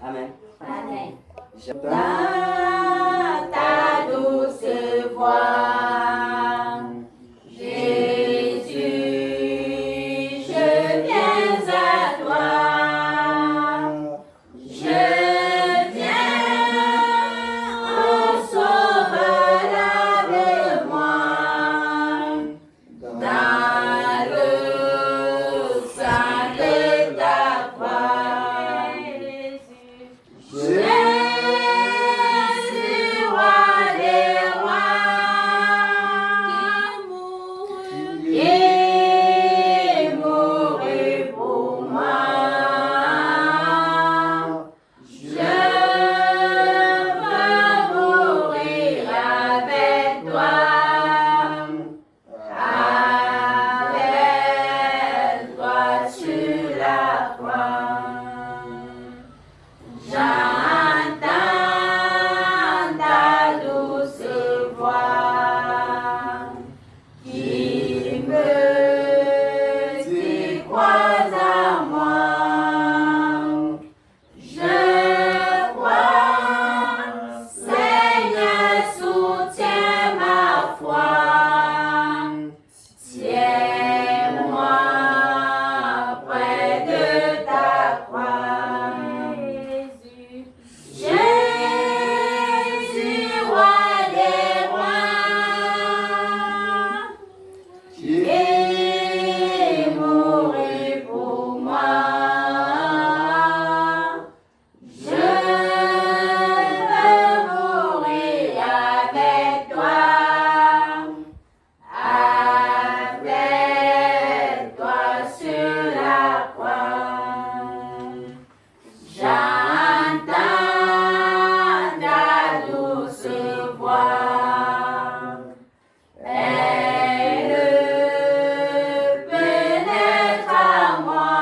Amen. Amen. Dans ta douce voix, Jésus, je viens à toi. Je viens, ô Sauveur, lave-moi dans le sang de ta croix. Jésus, roi des rois, qui est mouru pour moi. Je veux mourir avec toi, sur la croix. J'entends ta douce voix qui me dit crois en moi. Je crois, Seigneur, soutiens ma foi. Tiens-moi près de ta croix. Jésus, roi des rois, qui est mouru pour moi. Je veux mourir avec toi, sur la croix. J'entends ta douce voix, elle pénètre en moi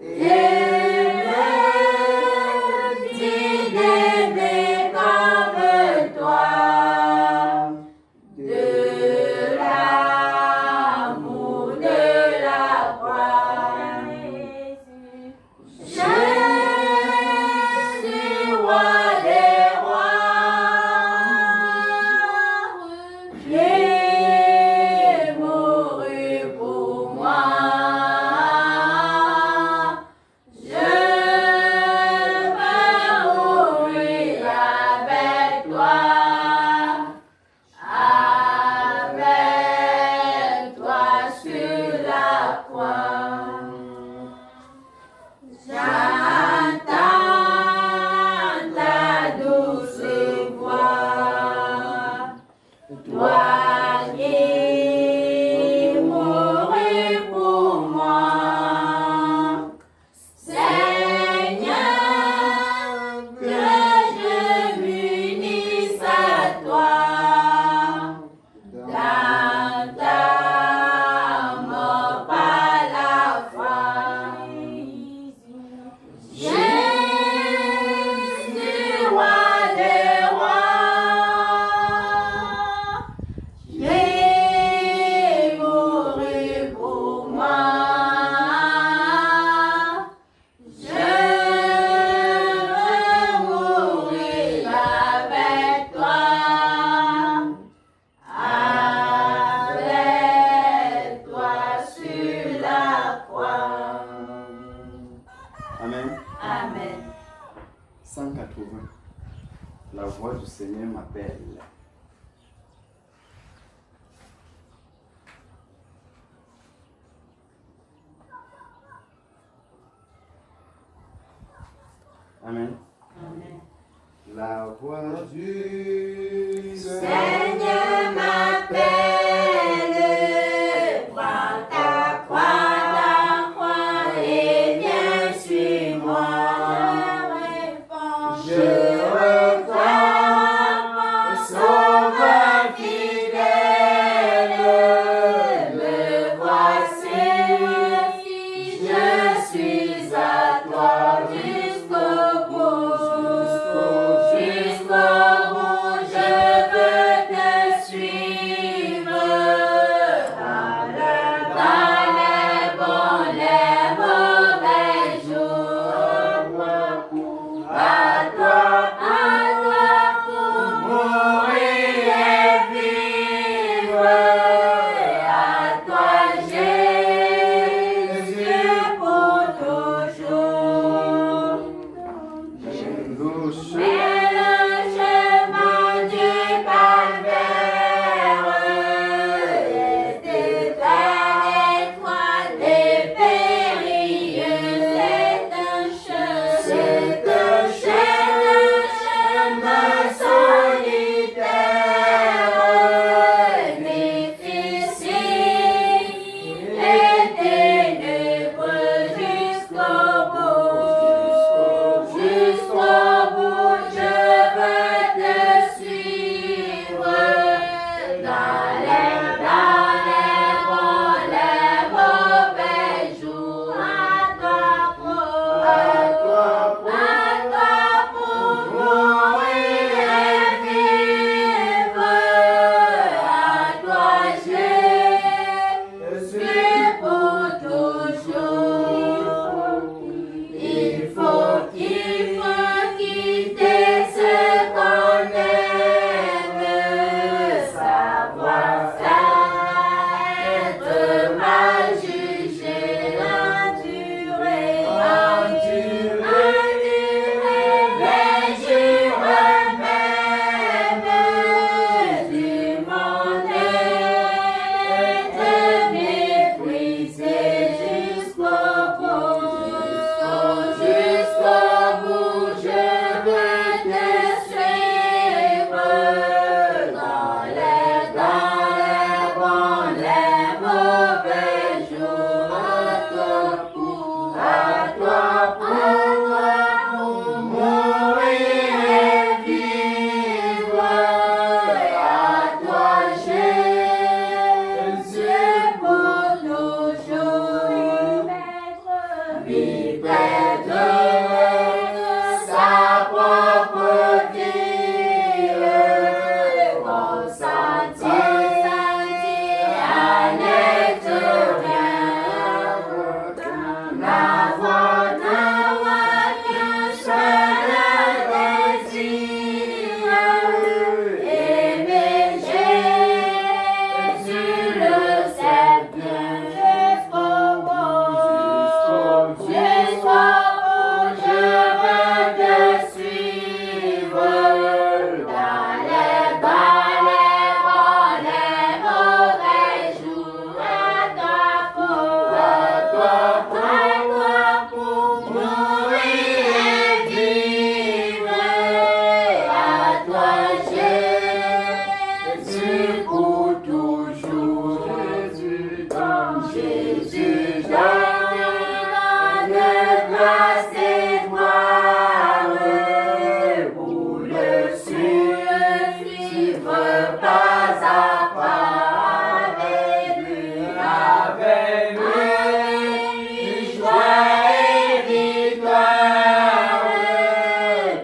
et me dit d'aimer comme toi, de l'amour de la croix. Jésus, roi des rois, qui est mouru pour moi. Je veux mourir avec toi, sur la croix. J'entends ta douce voix, toi qui es mouru pour moi. Seigneur, que je m'unisse à toi dans ta mort par la foi. Jésus, roi des rois, qui est mouru pour moi. Je veux mourir avec toi, sur la croix. Amen. Amen. 180. La voix du Seigneur m'appelle. Amen. Amen. La voix du Seigneur m'appelle, prends ta croix et viens suis-moi. Je reprends, Sauveur fidèle, me voici, je suis à toi jusqu'au bout. Jusqu'au bout, je veux te plus près de sa propre ville, consentir à n'être rien, n'avoir qu'un seul désir, aimer Jésus, le sais bien jusqu'au bout, je veux te suivre dans les mauvais jours, à toi pour mourir et vivre, à toi Jésus pour toujours, Jésus donne grâce et gloire pour le suivre pas à pas avec lui, joie et victoire,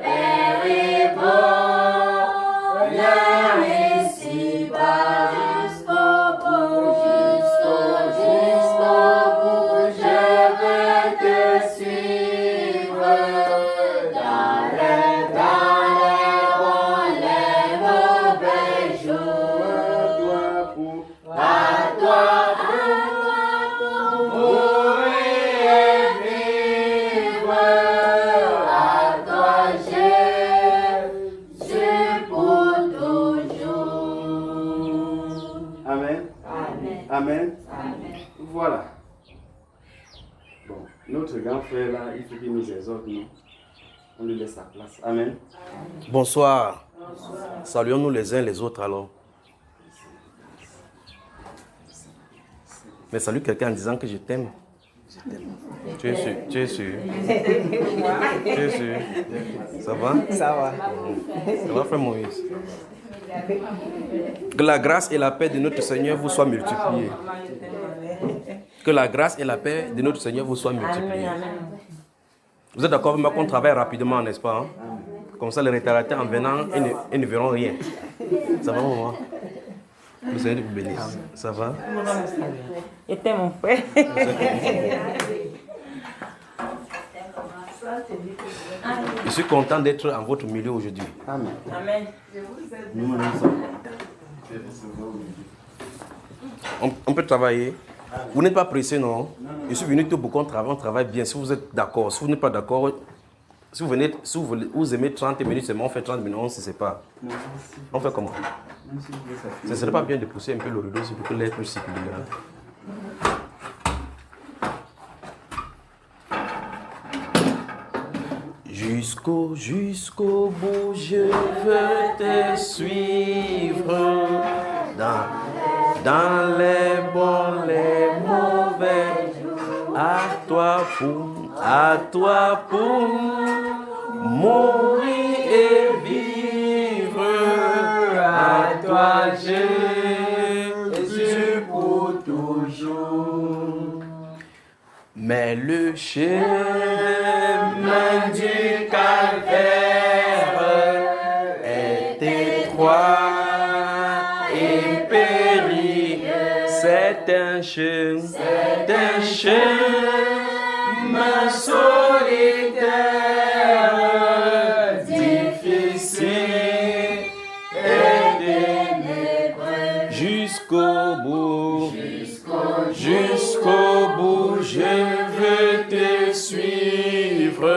Père et bonheur ici-bas jusqu'au bout, je veux te suivre dans les mauvais jours, à toi pour mourir et vivre, à toi Jésus pour toujours. Amen. Amen. Amen. Amen. Voilà. Bon, notre grand frère là, il faut qu'il nous exhorte, non? On lui laisse sa place. Amen. Bonsoir. Saluons-nous les uns les autres alors. Mais salue quelqu'un en disant que je t'aime. Tu es sûr? Tu es sûr? Tu es sûr? Ça va? Ça va. Ça va, frère Moïse? Que la grâce et la paix de notre Seigneur vous soient multipliées. Que la grâce et la paix de notre Seigneur vous soient multipliées. Vous êtes d'accord avec moi qu'on travaille rapidement, n'est-ce pas? Comme ça, les retardataires en venant, ils ne verront rien. Ça va, maman? Le Seigneur vous bénisse. Ça va? Était mon frère. Je suis content d'être en votre milieu aujourd'hui. Amen. Amen. Nous nous sommes. On peut travailler. Vous n'êtes pas pressé, non? Je suis venu tout pour qu'on travaille, on travaille bien. Si vous êtes d'accord, si vous n'êtes pas d'accord, si vous aimez 30 minutes seulement, on fait 30 minutes, on ne se sépare. On fait comment? Ce ne serait pas bien de pousser un peu le rideau pour que l'air puisse circuler. Jusqu'au bout, je veux te suivre dans les bons, les mauvais. À toi pour mourir et vivre. À toi, Jésus, pour toujours. Mais le chemin du calvaire est étroit et périlleux. C'est un chemin solitaire, difficile et ténébreux. Jusqu'au bout, je veux te suivre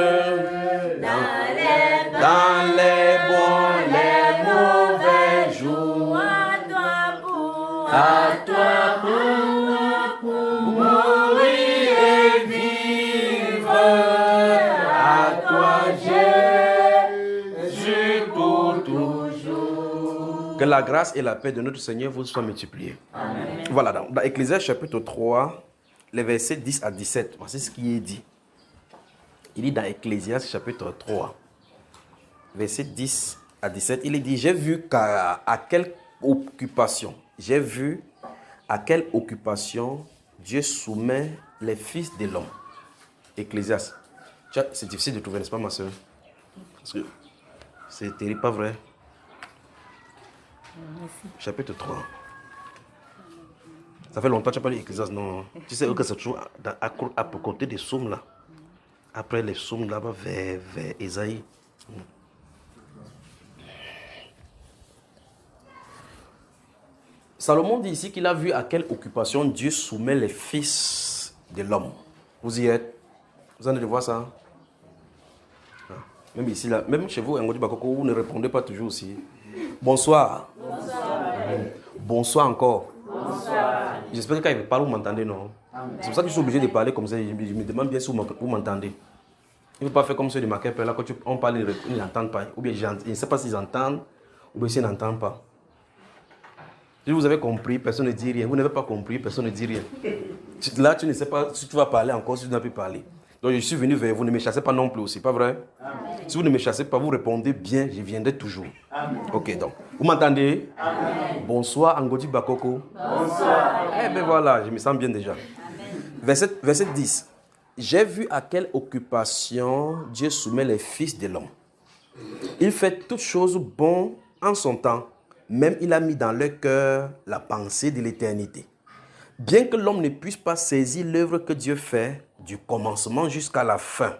dans les bons, les mauvais jours. À toi pour mourir et vivre. À toi, Jésus, pour toujours. Que la grâce et la paix de notre Seigneur vous soient multipliées. Amen. Voilà, dans Ecclésiaste chapitre 3, les versets 10 à 17, voici ce qui est dit. Il dit dans Ecclésiaste chapitre 3, verset 10 à 17, il est dit, j'ai vu à quelle occupation Dieu soumet les fils de l'homme. Ecclésiaste. C'est difficile de trouver, n'est-ce pas, ma soeur? Parce que c'est terrible, pas vrai? Chapitre 3. Ça fait longtemps que tu n'as pas lu Ecclésiaste, non? Tu sais que c'est toujours à côté des psaumes, là. Après les psaumes, là-bas, vers Ésaïe. Salomon dit ici qu'il a vu à quelle occupation Dieu soumet les fils de l'homme. Vous y êtes? Vous en avez de voir ça? Même ici, là, même chez vous, Ngodi Bakoko, vous ne répondez pas toujours aussi. Bonsoir. Bonsoir. Bonsoir encore. Bonsoir. J'espère que quand il parle, vous m'entendez, non? C'est pour ça que je suis obligé de parler comme ça. Je me demande bien si vous m'entendez. Il ne faut pas faire comme ceux de ma là, quand on parle, ils n'entendent pas. Ou bien je ne sais pas s'ils entendent, ou bien s'ils n'entendent pas. Si vous avez compris, personne ne dit rien. Vous n'avez pas compris, personne ne dit rien. Là, tu ne sais pas si tu vas parler encore, si tu n'as plus parlé. Donc, je suis venu vers vous. Ne me chassez pas non plus aussi, pas vrai? Amen. Si vous ne me chassez pas, vous répondez bien, je viendrai toujours. Amen. Ok, donc, vous m'entendez? Amen. Bonsoir, Ngodi Bakoko. Bonsoir. Eh bien voilà, je me sens bien déjà. Amen. Verset 10. J'ai vu à quelle occupation Dieu soumet les fils de l'homme. Il fait toutes choses bonnes en son temps. Même il a mis dans leur cœur la pensée de l'éternité. Bien que l'homme ne puisse pas saisir l'œuvre que Dieu fait du commencement jusqu'à la fin,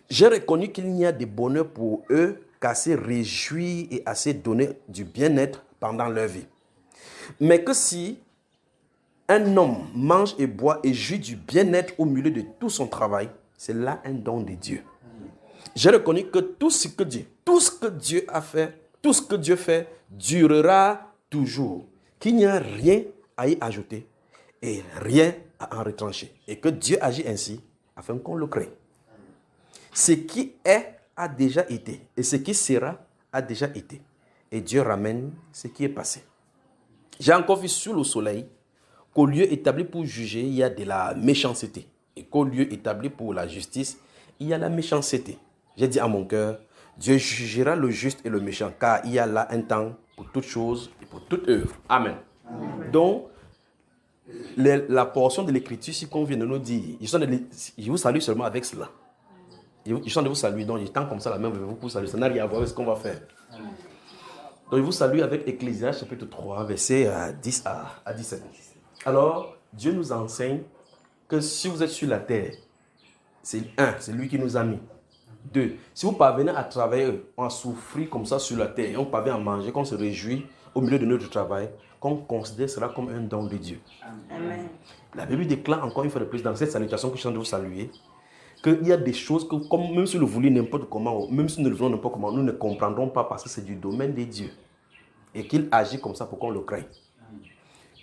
j'ai reconnu qu'il n'y a de bonheur pour eux qu'à se réjouir et à se donner du bien-être pendant leur vie. Mais que si un homme mange et boit et jouit du bien-être au milieu de tout son travail, c'est là un don de Dieu. J'ai reconnu que tout ce que Dieu a fait, tout ce que Dieu fait durera toujours. Qu'il n'y a rien à y ajouter et rien à en retrancher. Et que Dieu agit ainsi afin qu'on le crée. Ce qui est a déjà été et ce qui sera a déjà été. Et Dieu ramène ce qui est passé. J'ai encore vu sous le soleil qu'au lieu établi pour juger, il y a de la méchanceté. Et qu'au lieu établi pour la justice, il y a la méchanceté. J'ai dit à mon cœur, Dieu jugera le juste et le méchant, car il y a là un temps pour toute chose et pour toute œuvre. Amen. Amen. Donc, la portion de l'écriture, si qu'on vient de nous dire, je vous salue seulement avec cela. Je suis en train de vous saluer, donc je tends comme ça la main vers vous pour saluer. Ça n'a rien à voir avec ce qu'on va faire. Amen. Donc, je vous salue avec Ecclésiaste chapitre 3, versets 10 à 17. Alors, Dieu nous enseigne que si vous êtes sur la terre, c'est lui qui nous a mis. 2, si vous parvenez à travailler, à souffrir comme ça sur la terre, et on parvient à manger, qu'on se réjouit au milieu de notre travail, qu'on considère cela comme un don de Dieu. Amen. La Bible déclare encore une fois de plus dans cette salutation que je suis en train de vous saluer, qu'il y a des choses que, comme, même si nous voulons n'importe comment, même si nous le voulons n'importe comment, nous ne comprendrons pas parce que c'est du domaine de Dieu. Et qu'il agit comme ça pour qu'on le crée.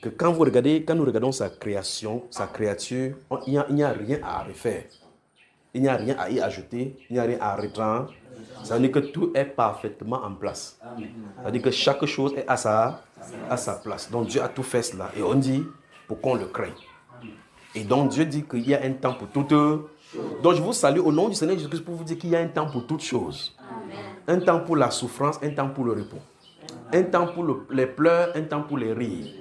Que quand nous regardons sa création, sa créature, il n'y a rien à refaire. Il n'y a rien à y ajouter, il n'y a rien à reprendre. Ça veut dire que tout est parfaitement en place. Ça veut dire que chaque chose est à sa place. Donc Dieu a tout fait cela. Et on dit pour qu'on le crée. Et donc Dieu dit qu'il y a un temps pour toutes choses. Donc je vous salue au nom du Seigneur Jésus-Christ pour vous dire qu'il y a un temps pour toutes choses. Un temps pour la souffrance, un temps pour le repos. Un temps pour les pleurs, un temps pour les rires.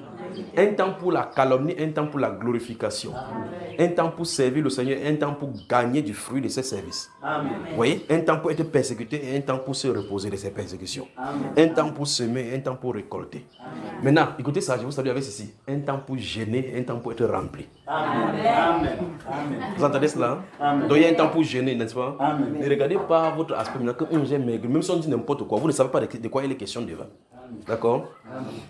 Un temps pour la calomnie, un temps pour la glorification. Amen. Un temps pour servir le Seigneur, un temps pour gagner du fruit de ses services. Amen. Vous voyez, un temps pour être persécuté et un temps pour se reposer de ses persécutions. Amen. Un temps pour semer, un temps pour récolter. Amen. Maintenant, écoutez ça, je vous salue avec ceci. Un temps pour gêner, un temps pour être rempli. Amen. Amen. Vous entendez cela? Amen. Donc il y a un temps pour gêner, n'est-ce pas? Amen. Ne regardez pas votre aspect, maintenant que j'ai maigre, même si on dit n'importe quoi, vous ne savez pas de quoi il est question devant. D'accord?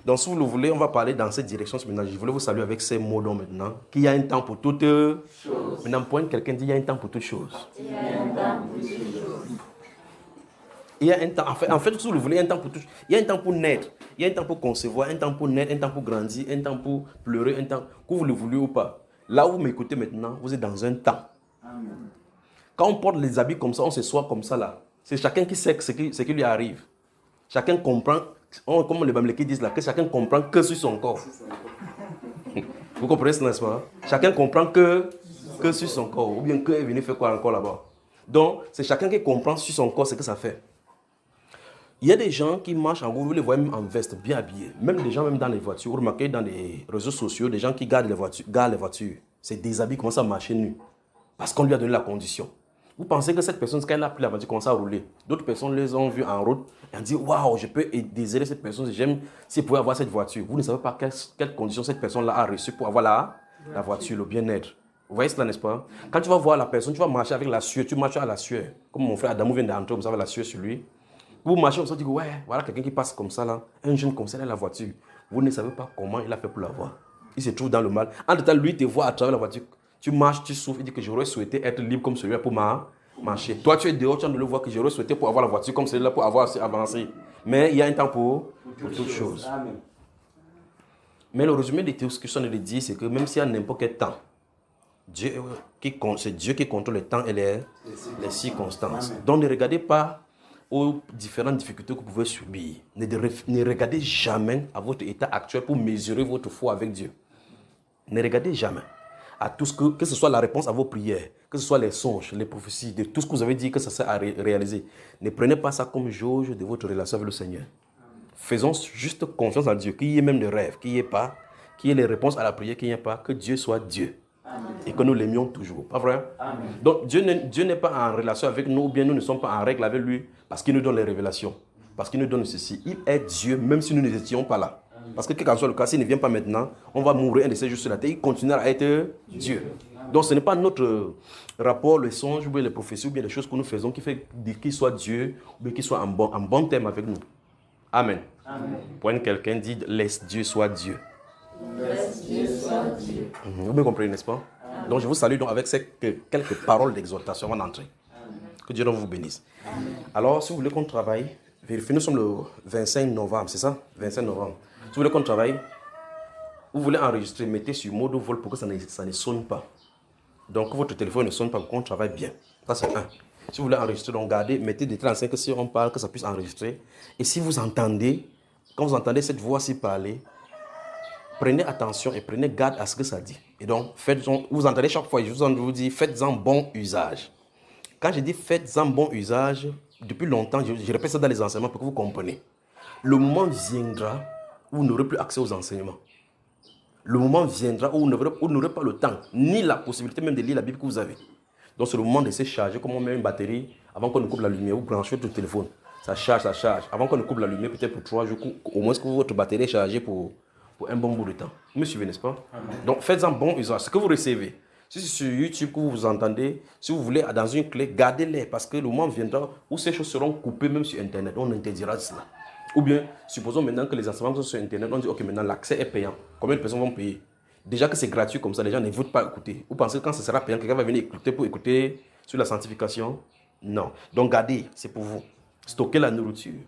Donc si vous le voulez, on va parler dans cette direction. Maintenant, je voulais vous saluer avec ces mots donc maintenant. Qu'il y a un temps pour toutes choses. Maintenant, point quelqu'un dit il y a un temps pour toutes choses. Il y a un temps pour toutes choses. Il y a un temps, en fait, si vous le voulez, il y a un temps pour toutes choses. Il y a un temps pour naître, il y a un temps pour concevoir, un temps pour naître, un temps pour grandir, un temps pour pleurer, un temps, que vous le voulez ou pas. Là où vous m'écoutez maintenant, vous êtes dans un temps. Amen. Quand on porte les habits comme ça, on se soit comme ça là. C'est chacun qui sait ce qui lui arrive. Chacun comprend. Comme les Bamlékis disent là, que chacun comprend que sur son corps. Vous comprenez ce n'est-ce pas? Chacun comprend que sur son corps. Ou bien que est venu faire quoi encore là-bas. Donc, c'est chacun qui comprend sur son corps ce que ça fait. Il y a des gens qui marchent en gros, vous les voyez même en veste, bien habillés. Même des gens même dans les voitures. Vous remarquez dans les réseaux sociaux, des gens qui gardent les voitures. C'est des habits qui commencent à marcher nus. Parce qu'on lui a donné la condition. Vous pensez que cette personne, quand elle a pris la voiture, commence à rouler. D'autres personnes les ont vues en route et ont dit, waouh, je peux désirer cette personne, j'aime si elle pouvait avoir cette voiture. Vous ne savez pas quelles conditions cette personne-là a reçues pour avoir la voiture, le bien-être. Vous voyez cela, n'est-ce pas? Quand tu vas voir la personne, tu vas marcher avec la sueur, tu marches à la sueur. Comme mon frère Adamou vient d'entrer, vous avez la sueur sur lui. Vous marchez, vous vous dites, ouais, voilà quelqu'un qui passe comme ça là, un jeune comme ça, il a la voiture. Vous ne savez pas comment il a fait pour l'avoir. Il se trouve dans le mal. En tout cas, lui te voit à travers la voiture. Tu marches, tu souffres, il dit que j'aurais souhaité être libre comme celui-là pour marcher. Toi, tu es dehors, tu as de le voir que j'aurais souhaité pour avoir la voiture comme celui-là pour avoir avancé. Mais il y a un temps pour toutes choses. Amen. Mais le résumé de tout ce que je viens de dire, c'est que même s'il y a n'importe quel temps, c'est Dieu qui contrôle le temps et les circonstances. Amen. Donc ne regardez pas aux différentes difficultés que vous pouvez subir. Ne regardez jamais à votre état actuel pour mesurer votre foi avec Dieu. Ne regardez jamais à tout ce que ce soit la réponse à vos prières, que ce soit les songes, les prophéties, de tout ce que vous avez dit que ça sert à réaliser. Ne prenez pas ça comme jauge de votre relation avec le Seigneur. Faisons juste confiance en Dieu, qu'il y ait même des rêves, qu'il n'y ait pas, qu'il y ait les réponses à la prière, qu'il n'y ait pas, que Dieu soit Dieu. Amen. Et que nous l'aimions toujours. Pas vrai? Amen. Donc Dieu n'est pas en relation avec nous, ou bien nous ne sommes pas en règle avec lui, parce qu'il nous donne les révélations, parce qu'il nous donne ceci. Il est Dieu, même si nous n'étions pas là. Parce que quel qu'en soit le cas, s'il ne vient pas maintenant, on va mourir un de ces jours sur la terre, il continuera à être Dieu. Donc ce n'est pas notre rapport, les songes, ou bien les prophéties, ou bien les choses que nous faisons qui fait qu'il soit Dieu, ou bien qu'il soit en bon terme avec nous. Amen. Amen. Quand quelqu'un dit, laisse Dieu soit Dieu. Laisse Dieu soit Dieu. Vous me comprenez, n'est-ce pas? Amen. Donc je vous salue donc avec quelques paroles d'exhortation avant d'entrer. Que Dieu vous bénisse. Amen. Alors, si vous voulez qu'on travaille, vérifiez, nous sommes le 25 novembre, c'est ça? 25 novembre. Si vous voulez qu'on travaille, vous voulez enregistrer, mettez sur mode vol pour que ça ne sonne pas. Donc, que votre téléphone ne sonne pas pour qu'on travaille bien. Ça, c'est un. Si vous voulez enregistrer, donc gardez, mettez des 35 si on parle, que ça puisse enregistrer. Et si vous entendez, quand vous entendez cette voix-ci parler, prenez attention et prenez garde à ce que ça dit. Et donc, vous entendez chaque fois, je vous dis, faites-en bon usage. Quand je dis faites-en bon usage, depuis longtemps, je répète ça dans les enseignements pour que vous compreniez. Le moment viendra où vous n'aurez plus accès aux enseignements. Le moment viendra où vous n'aurez pas le temps, ni la possibilité même de lire la Bible que vous avez. Donc c'est le moment de se charger, comme on met une batterie, avant qu'on ne coupe la lumière, vous branchez votre téléphone. Ça charge. Avant qu'on ne coupe la lumière, peut-être pour 3 jours, au moins que votre batterie est chargée pour un bon bout de temps. Vous me suivez, n'est-ce pas? Amen. Donc faites-en bon usage. Ce que vous recevez, si c'est sur YouTube que vous entendez, si vous voulez dans une clé, gardez-les, parce que le moment viendra où ces choses seront coupées même sur Internet. On interdira cela. Ou bien, supposons maintenant que les enseignements sont sur Internet, on dit ok, maintenant l'accès est payant. Combien de personnes vont payer? Déjà que c'est gratuit comme ça, les gens ne veulent pas écouter. Vous pensez que quand ce sera payant, quelqu'un va venir écouter pour écouter sur la sanctification? Non. Donc gardez, c'est pour vous. Stockez la nourriture.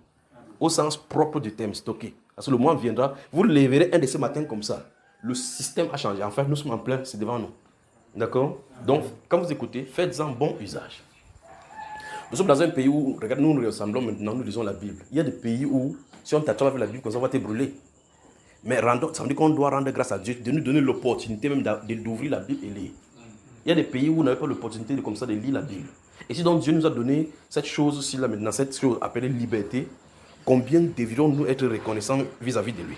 Au sens propre du terme, stocker. Parce que le moment viendra, vous le verrez un de ces matins comme ça. Le système a changé. Enfin, nous sommes en plein, c'est devant nous. D'accord? Donc, quand vous écoutez, faites-en bon usage. Nous sommes dans un pays où, regarde, nous ressemblons maintenant, nous lisons la Bible. Il y a des pays où, si on t'attrape avec la Bible, comme ça, on va te brûler. Mais ça veut dire qu'on doit rendre grâce à Dieu, de nous donner l'opportunité même d'ouvrir la Bible et lire. Il y a des pays où on n'avait pas l'opportunité de, comme ça, de lire la Bible. Et si donc Dieu nous a donné cette chose-ci là maintenant, cette chose appelée liberté, combien devrions-nous être reconnaissants vis-à-vis de lui?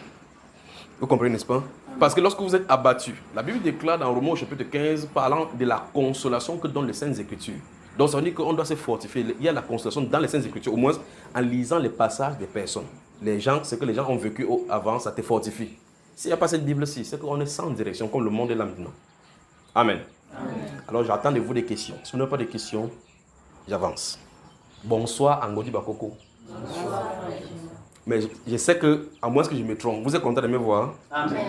Vous comprenez, n'est-ce pas? Parce que lorsque vous êtes abattu, la Bible déclare dans Romains au chapitre 15, parlant de la consolation que donnent les Saintes Écritures. Donc ça veut dire qu'on doit se fortifier. Il y a la consolation dans les Saintes Écritures, au moins en lisant les passages des personnes. Les gens, ce que les gens ont vécu avant, ça te fortifie. S'il n'y a pas cette Bible-ci, c'est qu'on est sans direction, comme le monde est là maintenant. Amen. Amen. Alors j'attends de vous des questions. Si vous n'avez pas de questions, j'avance. Bonsoir, Angodi Bakoko. Bonsoir. Mais je sais que, à moins que je me trompe, vous êtes content de me voir? Amen.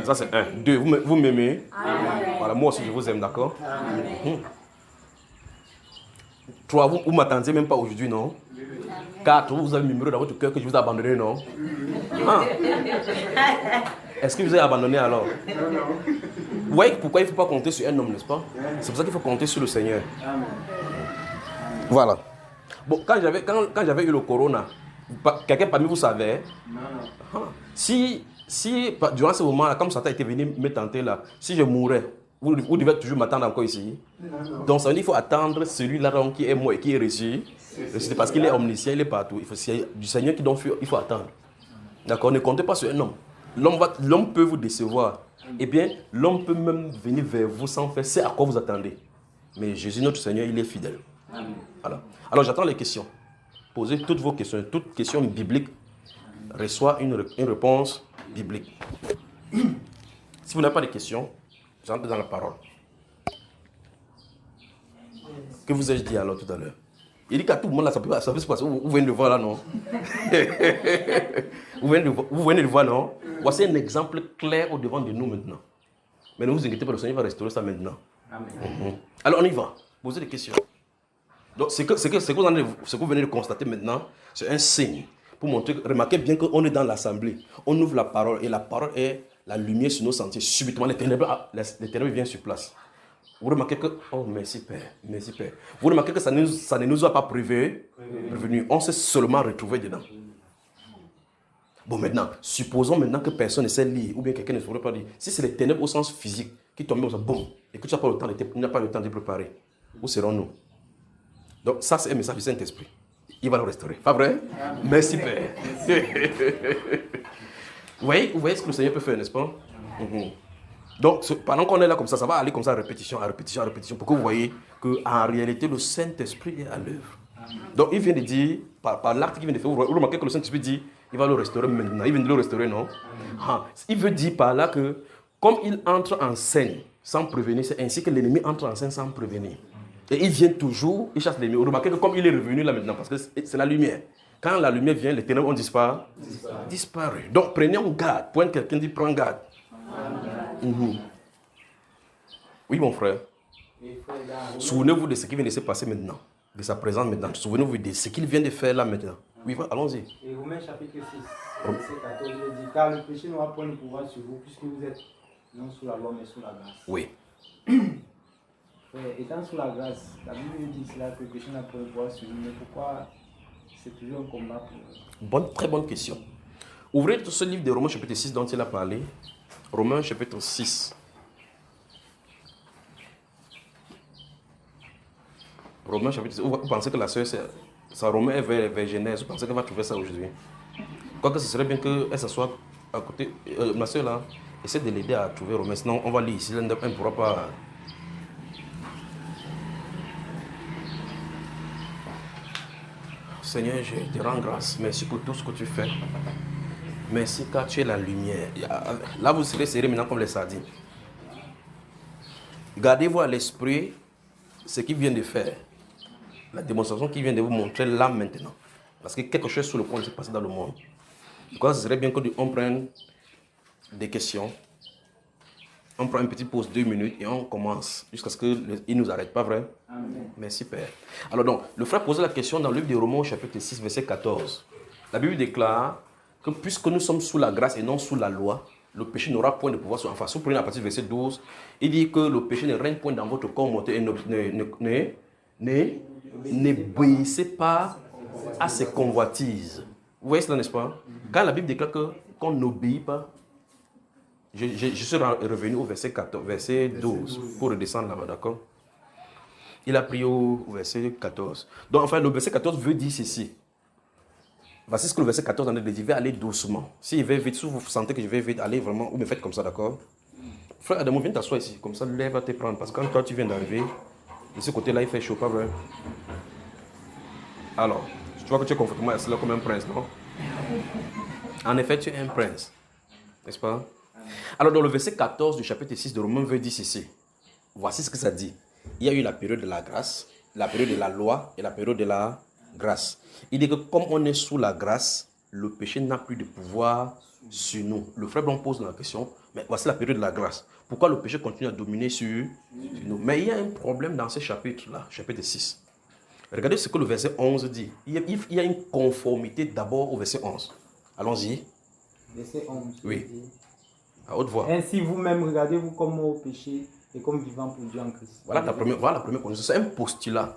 Ça c'est 1. 2, vous m'aimez? Amen. Voilà, moi aussi je vous aime, d'accord? Amen. 3, vous m'attendiez même pas aujourd'hui, non? 4, vous avez murmuré dans votre cœur que je vous ai abandonné, non? Ah. Est-ce que vous avez abandonné alors? Vous voyez pourquoi il ne faut pas compter sur un homme, n'est-ce pas? C'est pour ça qu'il faut compter sur le Seigneur. Voilà. Bon, quand j'avais eu le corona, quelqu'un parmi vous savait? Non. Si durant ce moment-là, comme Satan était venu me tenter là, si je mourais, vous devez toujours m'attendre encore ici. Non. Donc ça veut dire qu'il faut attendre celui-là qui est mort et qui est reçu. C'est parce qu'il est omniscient, il est partout. C'est du Seigneur qui donc il faut attendre. D'accord? Ne comptez pas sur un homme. L'homme peut vous décevoir. Eh bien, l'homme peut même venir vers vous sans faire ce à quoi vous attendez. Mais Jésus, notre Seigneur, il est fidèle. Amen. Voilà. Alors j'attends les questions. Posez toutes vos questions. Toute question biblique reçoit une réponse biblique. Si vous n'avez pas de questions, j'entre dans la parole. Que vous ai-je dit alors tout à l'heure? Il dit qu'à tout le monde là, ça peut se passer. Vous venez de voir là, non? vous venez de voir, non? Voici un exemple clair au devant de nous maintenant. Mais ne vous inquiétez pas, le Seigneur va restaurer ça maintenant. Amen. Alors on y va. Posez des questions. Donc ce que vous venez de constater maintenant, c'est un signe. Pour montrer, remarquez bien qu'on est dans l'assemblée. On ouvre la parole et la parole est la lumière sur nos sentiers. Subitement, les ténèbres viennent sur place. Vous remarquez que, oh merci Père, merci Père. Vous remarquez que ça ne nous a pas prévenu. On s'est seulement retrouvé dedans. Bon maintenant, supposons maintenant que personne ne sait lire, ou bien quelqu'un ne saurait pas lire. Si c'est les ténèbres au sens physique qui tombent au boum, et que tu n'as pas le temps de préparer, où serons-nous? Donc ça c'est un message du Saint-Esprit. Il va le restaurer. Pas vrai? Merci Père. Vous voyez ce que le Seigneur peut faire, n'est-ce pas? Donc, pendant qu'on est là comme ça va aller comme ça, répétition, pour que vous voyez qu'en réalité, le Saint-Esprit est à l'œuvre. Donc, il vient de dire, par l'acte qu'il vient de faire, vous remarquez que le Saint-Esprit dit, il va le restaurer maintenant. Il vient de le restaurer, non? Il veut dire par là que, comme il entre en scène sans prévenir, c'est ainsi que l'ennemi entre en scène sans prévenir. Et il vient toujours, il chasse l'ennemi. Vous remarquez que comme il est revenu là maintenant, parce que c'est la lumière. Quand la lumière vient, les ténèbres ont disparu. Donc, prenons garde. Point quelqu'un dit, prends garde. Oui, mon frère. Souvenez-vous de ce qui vient de se passer maintenant, de sa présence maintenant. Souvenez-vous de ce qu'il vient de faire là maintenant. Oui, allons-y. Et Romains chapitre 6, verset 14, il dit, car le péché n'aura point de pouvoir sur vous, puisque vous êtes non sous la loi, mais sous la grâce. Oui. Frère, étant sous la grâce, la Bible nous dit cela, que le péché n'a point de pouvoir sur nous, mais pourquoi c'est toujours un combat pour nous? Très bonne question. Ouvrez ce livre de Romains chapitre 6 dont il a parlé. Romains chapitre 6. Romains chapitre 6. Vous pensez que la sœur, ça Romain est vers Genèse. Vous pensez qu'elle va trouver ça aujourd'hui? Quoique ce serait bien qu'elle s'assoie à côté. Ma sœur là, essaie de l'aider à trouver Romain. Sinon, on va lire ici. Elle ne pourra pas. Seigneur, je te rends grâce. Merci pour tout ce que tu fais. Merci car tu es la lumière. Là, vous serez serrés maintenant comme les sardines. Gardez-vous à l'esprit ce qu'il vient de faire. La démonstration qu'il vient de vous montrer là maintenant. Parce que quelque chose sur le point de se passer dans le monde. Je crois que ce serait bien qu'on prenne des questions. On prend une petite pause 2 minutes et on commence jusqu'à ce qu'il ne nous arrête. Pas vrai? Amen. Merci Père. Alors donc, le frère posait la question dans le livre de Romains chapitre 6 verset 14. La Bible déclare que puisque nous sommes sous la grâce et non sous la loi, le péché n'aura point de pouvoir sur. Enfin, si vous prenez à partir du verset 12, il dit que le péché ne règne point dans votre corps mortel et n'obéissez pas à ses convoitises. Vous voyez cela, n'est-ce pas? Quand la Bible déclare qu'on n'obéit pas, je suis revenu au verset 14, verset 12 pour redescendre là-bas, d'accord? Il a pris au verset 14. Donc, enfin, le verset 14 veut dire ceci. Voici ce que le verset 14 en est de dire, je vais aller doucement. Si je vais vite, si vous sentez que je vais vite, allez vraiment, ou me faites comme ça, d'accord? Frère Adamo, viens t'asseoir ici, comme ça, l'air va te prendre. Parce que quand toi tu viens d'arriver, de ce côté-là, il fait chaud, pas vrai? Alors, tu vois que tu es confortablement assis là comme un prince, non? En effet, tu es un prince. N'est-ce pas? Alors, dans le verset 14 du chapitre 6 de Romains, veut dire ceci. Voici ce que ça dit. Il y a eu la période de la grâce, la période de la loi et la période de la grâce. Il dit que comme on est sous la grâce, le péché n'a plus de pouvoir sur nous. Le frère Blanc pose la question, mais voici la période de la grâce. Pourquoi le péché continue à dominer sur nous? Mais il y a un problème dans ce chapitre-là, chapitre 6. Regardez ce que le verset 11 dit. Il y a une conformité d'abord au verset 11. Allons-y. Verset 11. Oui. À haute voix. Ainsi vous-même, regardez-vous comme mort au péché et comme vivant pour Dieu en Christ. Voilà la première condition. C'est un postulat.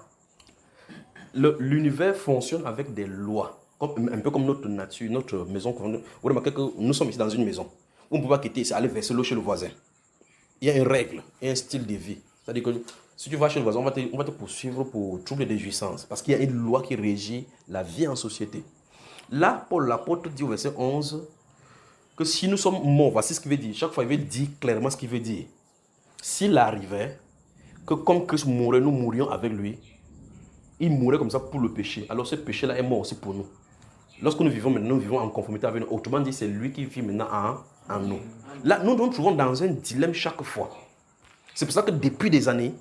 L'univers fonctionne avec des lois. Un peu comme notre nature, notre maison. Vous remarquez que nous sommes ici dans une maison. On ne peut pas quitter ici, aller verser l'eau chez le voisin. Il y a une règle et un style de vie. C'est-à-dire que si tu vas chez le voisin, on va te poursuivre pour trouble de jouissance. Parce qu'il y a une loi qui régit la vie en société. Là, Paul l'apôtre dit au verset 11 que si nous sommes morts, voici ce qu'il veut dire. Chaque fois, il veut dire clairement ce qu'il veut dire. S'il arrivait que comme Christ mourait, nous mourions avec lui. Il mourait comme ça pour le péché. Alors ce péché-là est mort aussi pour nous. Lorsque nous vivons maintenant, nous vivons en conformité avec nous. Autrement dit, c'est lui qui vit maintenant en nous. Là, nous nous trouvons dans un dilemme chaque fois. C'est pour ça que depuis des années,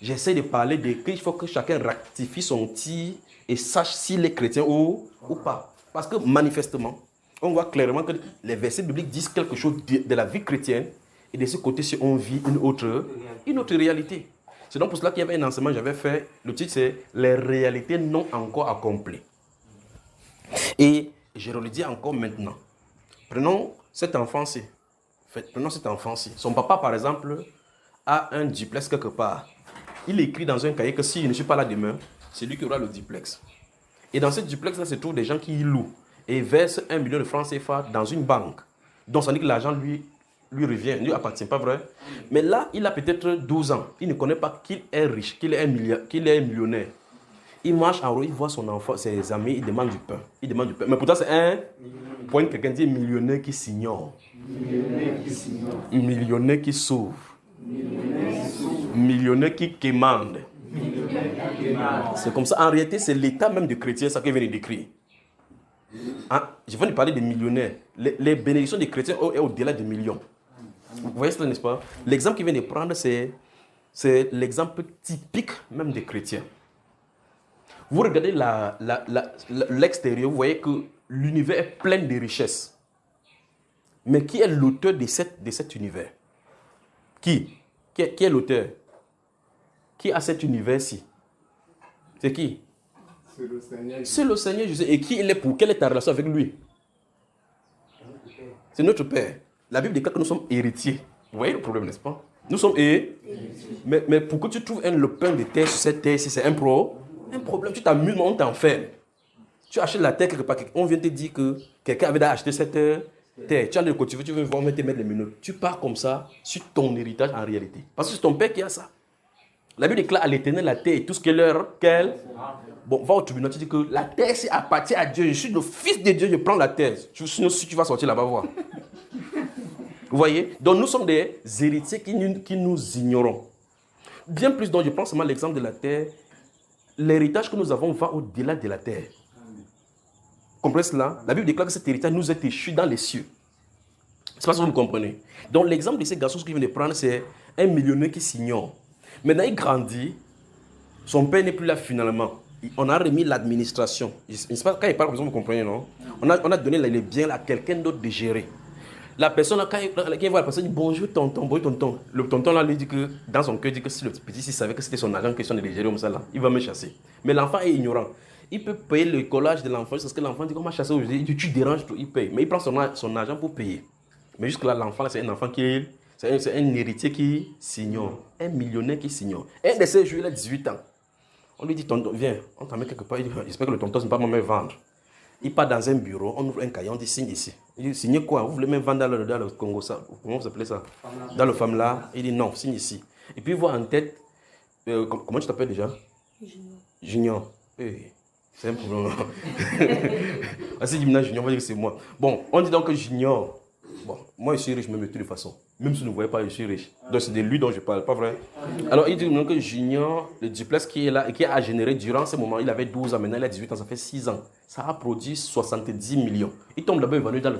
j'essaie de parler de qu'il faut que chacun rectifie son tir et sache s'il est chrétien ou pas. Parce que manifestement, on voit clairement que les versets bibliques disent quelque chose de la vie chrétienne et de ce côté-ci, on vit une autre réalité. C'est donc pour cela qu'il y avait un enseignement que j'avais fait. Le titre, c'est « Les réalités non encore accomplies ». Et je le dis encore maintenant. Prenons cet enfant-ci. Son papa, par exemple, a un duplex quelque part. Il écrit dans un cahier que si je ne suis pas là demain, c'est lui qui aura le duplex. Et dans ce duplex-là, se trouvent des gens qui y louent et versent 1 million de francs CFA dans une banque. Donc ça dit que l'argent lui revient, ne lui appartient pas, vrai? Mais là, il a peut-être 12 ans. Il ne connaît pas qu'il est riche, qu'il est un millionnaire. Il marche en route, il voit son enfant, ses amis, il demande du pain. Mais pourtant, c'est un point que quelqu'un dit millionnaire qui s'ignore. Millionnaire qui sauve. Millionnaire qui quémande. C'est comme ça. En réalité, c'est l'état même du chrétien, ça qu'il vient de décrire. Hein? Je viens de parler des millionnaires. Les bénédictions des chrétiens sont au-delà des millions. Vous voyez cela, n'est-ce pas? L'exemple qu'il vient de prendre, c'est l'exemple typique même des chrétiens. Vous regardez l'extérieur, vous voyez que l'univers est plein de richesses. Mais qui est l'auteur de cet univers? Qui est l'auteur? Qui a cet univers-ci? C'est qui? C'est le Seigneur Jésus. Et qui il est pour? Quelle est ta relation avec lui? C'est notre Père. La Bible déclare que nous sommes héritiers. Vous voyez le problème, n'est-ce pas? Nous sommes héritiers. Mais pour que tu trouves le pain de terre sur cette terre-ci, c'est un problème. Tu t'amuses, mais on t'enferme. Tu achètes la terre quelque part. On vient te dire que quelqu'un avait acheté cette terre. Tu as le cultiver, tu veux voir, on va te mettre les minutes. Tu pars comme ça sur ton héritage en réalité. Parce que c'est ton père qui a ça. La Bible déclare à l'Éternel la terre et tout ce qu'elle. Bon, va au tribunal, tu dis que la terre, c'est appartient à Dieu. Je suis le fils de Dieu, je prends la terre. Sinon, si tu vas sortir là-bas, voir. Vous voyez? Donc, nous sommes des héritiers qui nous ignorons. Bien plus, donc, je prends seulement l'exemple de la terre. L'héritage que nous avons va au-delà de la terre. Comprenez cela? La Bible déclare que cet héritage nous est échu dans les cieux. C'est pas ce que vous comprenez. Donc, l'exemple de ces garçons qu'il vient de prendre, c'est un millionnaire qui s'ignore. Maintenant, il grandit. Son père n'est plus là finalement. On a remis l'administration. Quand il parle comme ça, vous comprenez, non? On a donné les biens à quelqu'un d'autre de gérer. La personne, quand il voit la personne, il dit bonjour tonton. Le tonton là lui dit que, dans son cœur, dit que si le petit s'il savait que c'était son agent question de les gérer comme ça, là, il va me chasser. Mais l'enfant est ignorant. Il peut payer le collage de l'enfant parce que l'enfant dit qu'on m'a chassé aujourd'hui. Tu déranges tout, il paye. Mais il prend son argent pour payer. Mais jusque-là, l'enfant, c'est un enfant c'est un héritier qui s'ignore. Un millionnaire qui s'ignore. Un de ces jours, il a 18 ans. On lui dit, tonton, viens, on t'en met quelque part. Il dit, j'espère que le tonton ne va pas me vendre. Il part dans un bureau, on ouvre un cahier, on dit, signe ici. Il dit, signez quoi? Vous voulez même vendre dans le Congo, ça? Comment vous appelez ça? Dans le FAMLA. Il dit, non, signe ici. Et puis il voit en tête, comment tu t'appelles déjà? Junior. Hey, c'est un problème. Si Junior, on va dire que c'est moi. Bon, on dit donc que Junior. Bon, moi je suis riche même de toute façon. Même si vous ne voyez pas, je suis riche. Donc c'est de lui dont je parle, pas vrai? Alors il dit que Junior, le duplex qui est là et qui a généré durant ce moment, il avait 12 ans, maintenant il a 18 ans, ça fait 6 ans. Ça a produit 70 millions. Il tombe là-bas évanoui dans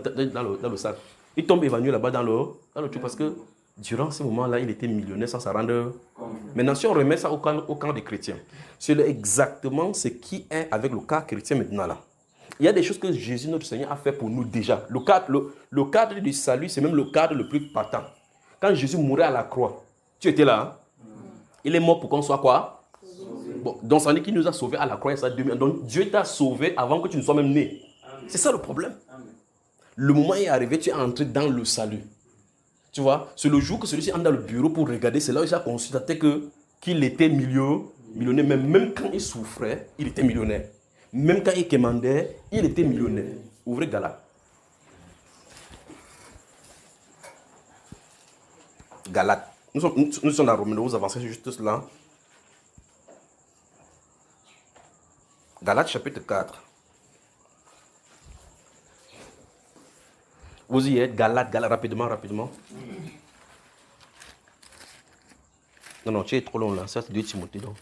le sac. Il tombe évanoui là-bas dans le truc parce que durant ce moment-là, il était millionnaire sans s'en rendre. Maintenant, si on remet ça au camp des chrétiens, c'est exactement ce qui est avec le cas chrétien maintenant là. Il y a des choses que Jésus, notre Seigneur, a fait pour nous déjà. Le cadre du salut, c'est même le cadre le plus patent. Quand Jésus mourait à la croix, tu étais là. Hein? Il est mort pour qu'on soit quoi? Bon, donc ça dit qu'il nous a sauvés à la croix. Ça, donc Dieu t'a sauvé avant que tu ne sois même né. C'est ça le problème. Le moment est arrivé, tu es entré dans le salut. Tu vois, c'est le jour que celui-ci entre dans le bureau pour regarder, c'est là où il a constaté qu'il était millionnaire. Mais même quand il souffrait, il était millionnaire. Même quand il commandait, il était millionnaire. Ouvrez Galates. Galates. Nous sommes dans Romains, vous avancez juste cela. Galates chapitre 4. Vous y êtes, Galates, rapidement. Non, tu es trop long là. Ça, c'est 2 Timothée. Donc.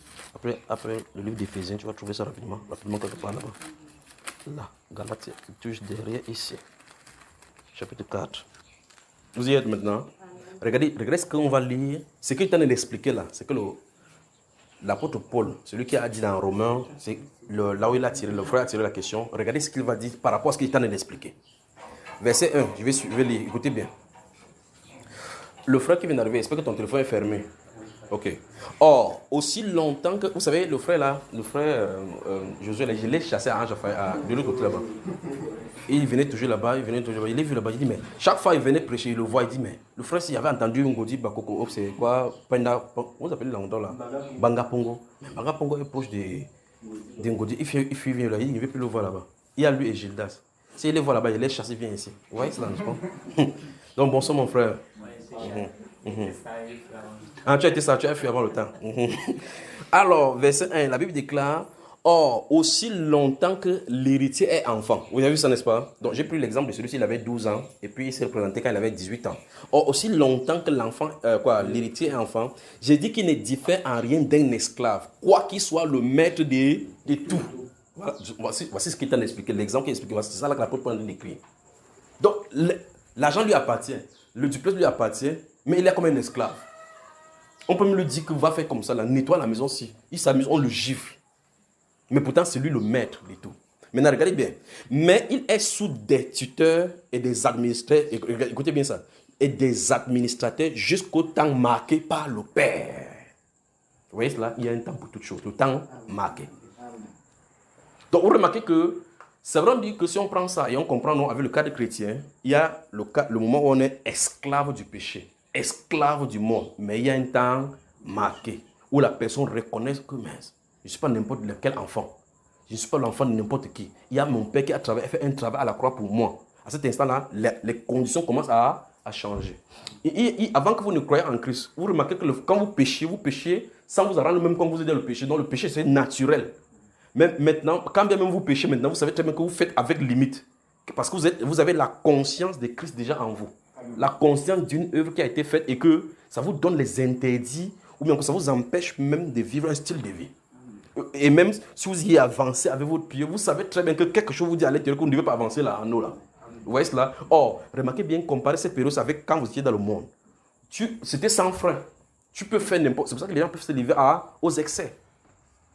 Après le livre d'Éphésiens, tu vas trouver ça rapidement. Rapidement, quelque part là-bas. Là, Galates, touche derrière ici. Chapitre 4. Vous y êtes maintenant. Regardez ce qu'on va lire. Ce qu'il est en train d'expliquer là, c'est que l'apôtre Paul, celui qui a dit dans Romains, c'est là où il a tiré, le frère a tiré la question. Regardez ce qu'il va dire par rapport à ce qu'il est en train d'expliquer. Verset 1, je vais lire, écoutez bien. Le frère qui vient d'arriver, j'espère que ton téléphone est fermé. Ok. Or, aussi longtemps que... Vous savez, le frère là, Josué, je l'ai chassé à de l'autre côté là-bas. Et il venait toujours là-bas, il est vu là-bas, il dit, mais chaque fois il venait prêcher, il le voit, il dit, mais le frère, s'il avait entendu un Ngodi Bakoko, c'est quoi, vous appelez l'endroit là? Banga Pongo. Mais Banga Pongo est proche de Ngodi, il vient là, il ne veut plus le voir là-bas. Il y a lui et Gildas. S'il les voit là-bas, il les chasse, il vient ici. Vous voyez cela, n'est-ce pas? Donc, bonsoir mon frère. Ah, tu as été ça, tu as fui avant le temps. Alors, verset 1, la Bible déclare, or, aussi longtemps que l'héritier est enfant. Vous avez vu ça, n'est-ce pas? Donc, j'ai pris l'exemple de celui-ci, il avait 12 ans, et puis il s'est présenté quand il avait 18 ans. Or, aussi longtemps que l'héritier est enfant, j'ai dit qu'il ne diffère en rien d'un esclave, quoi qu'il soit le maître de tout. Voilà, voici ce qu'il t'a expliqué, l'exemple qu'il explique, c'est ça là que l'apôtre Paul écrit. Donc, l'argent lui appartient, le duplesse lui appartient, mais il est comme un esclave. On peut me lui dire que va faire comme ça, là, nettoie la maison si. Il s'amuse, on le gifle. Mais pourtant, c'est lui le maître de tout. Maintenant, regardez bien. Mais il est sous des tuteurs et des administrateurs, écoutez bien ça, et des administrateurs jusqu'au temps marqué par le Père. Vous voyez cela? Il y a un temps pour toutes choses, le temps marqué. Donc, vous remarquez que c'est vraiment dit que si on prend ça et on comprend, non, avec le cadre chrétien, il y a le moment où on est esclave du péché, esclave du monde, mais il y a un temps marqué où la personne reconnaît que je ne suis pas n'importe quel enfant, je ne suis pas l'enfant de n'importe qui. Il y a mon Père qui a fait un travail à la croix pour moi. À cet instant-là, les conditions commencent à changer. Et avant que vous ne croyez en Christ, vous remarquez que quand vous péchez sans vous en rendre même quand vous êtes dans le péché. Donc le péché, c'est naturel. Mais maintenant, quand bien même vous péchez maintenant, vous savez très bien que vous faites avec limite. Parce que vous avez la conscience de Christ déjà en vous. La conscience d'une œuvre qui a été faite et que ça vous donne les interdits ou bien que ça vous empêche même de vivre un style de vie. Et même si vous y avancez avec votre prière, vous savez très bien que quelque chose vous dit à l'intérieur que vous ne devez pas avancer là en eau là. Vous voyez cela? Or, remarquez bien, comparez cette période avec quand vous étiez dans le monde. C'était sans frein. Tu peux faire n'importe. C'est pour ça que les gens peuvent se livrer aux excès.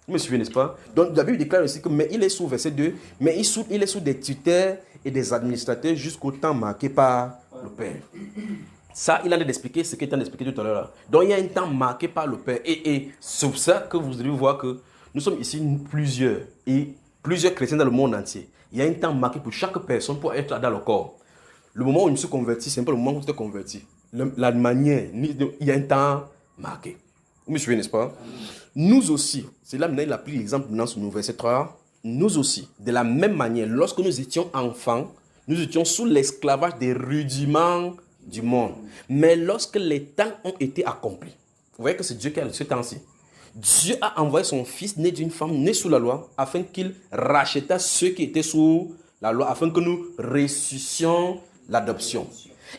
Vous me suivez, n'est-ce pas? Donc, la Bible déclare aussi que, mais il est sous verset 2, mais il est sous des tuteurs et des administrateurs jusqu'au temps marqué par le Père. Ça, il en a expliqué ce qu'il est en train d'expliquer tout à l'heure. Donc, il y a un temps marqué par le Père. Et c'est pour ça que vous allez voir que nous sommes ici plusieurs chrétiens dans le monde entier. Il y a un temps marqué pour chaque personne pour être dans le corps. Le moment où je me suis converti, c'est un peu le moment où je suis converti. La manière, il y a un temps marqué. Vous me suivez, n'est-ce pas? Nous aussi, c'est là maintenant il a pris l'exemple dans ce nouveau verset 3. Nous aussi, de la même manière, lorsque nous étions enfants, nous étions sous l'esclavage des rudiments du monde. Mais lorsque les temps ont été accomplis, vous voyez que c'est Dieu qui a ce temps-ci. Dieu a envoyé son fils né d'une femme née sous la loi afin qu'il racheta ceux qui étaient sous la loi, afin que nous ressuscitions l'adoption.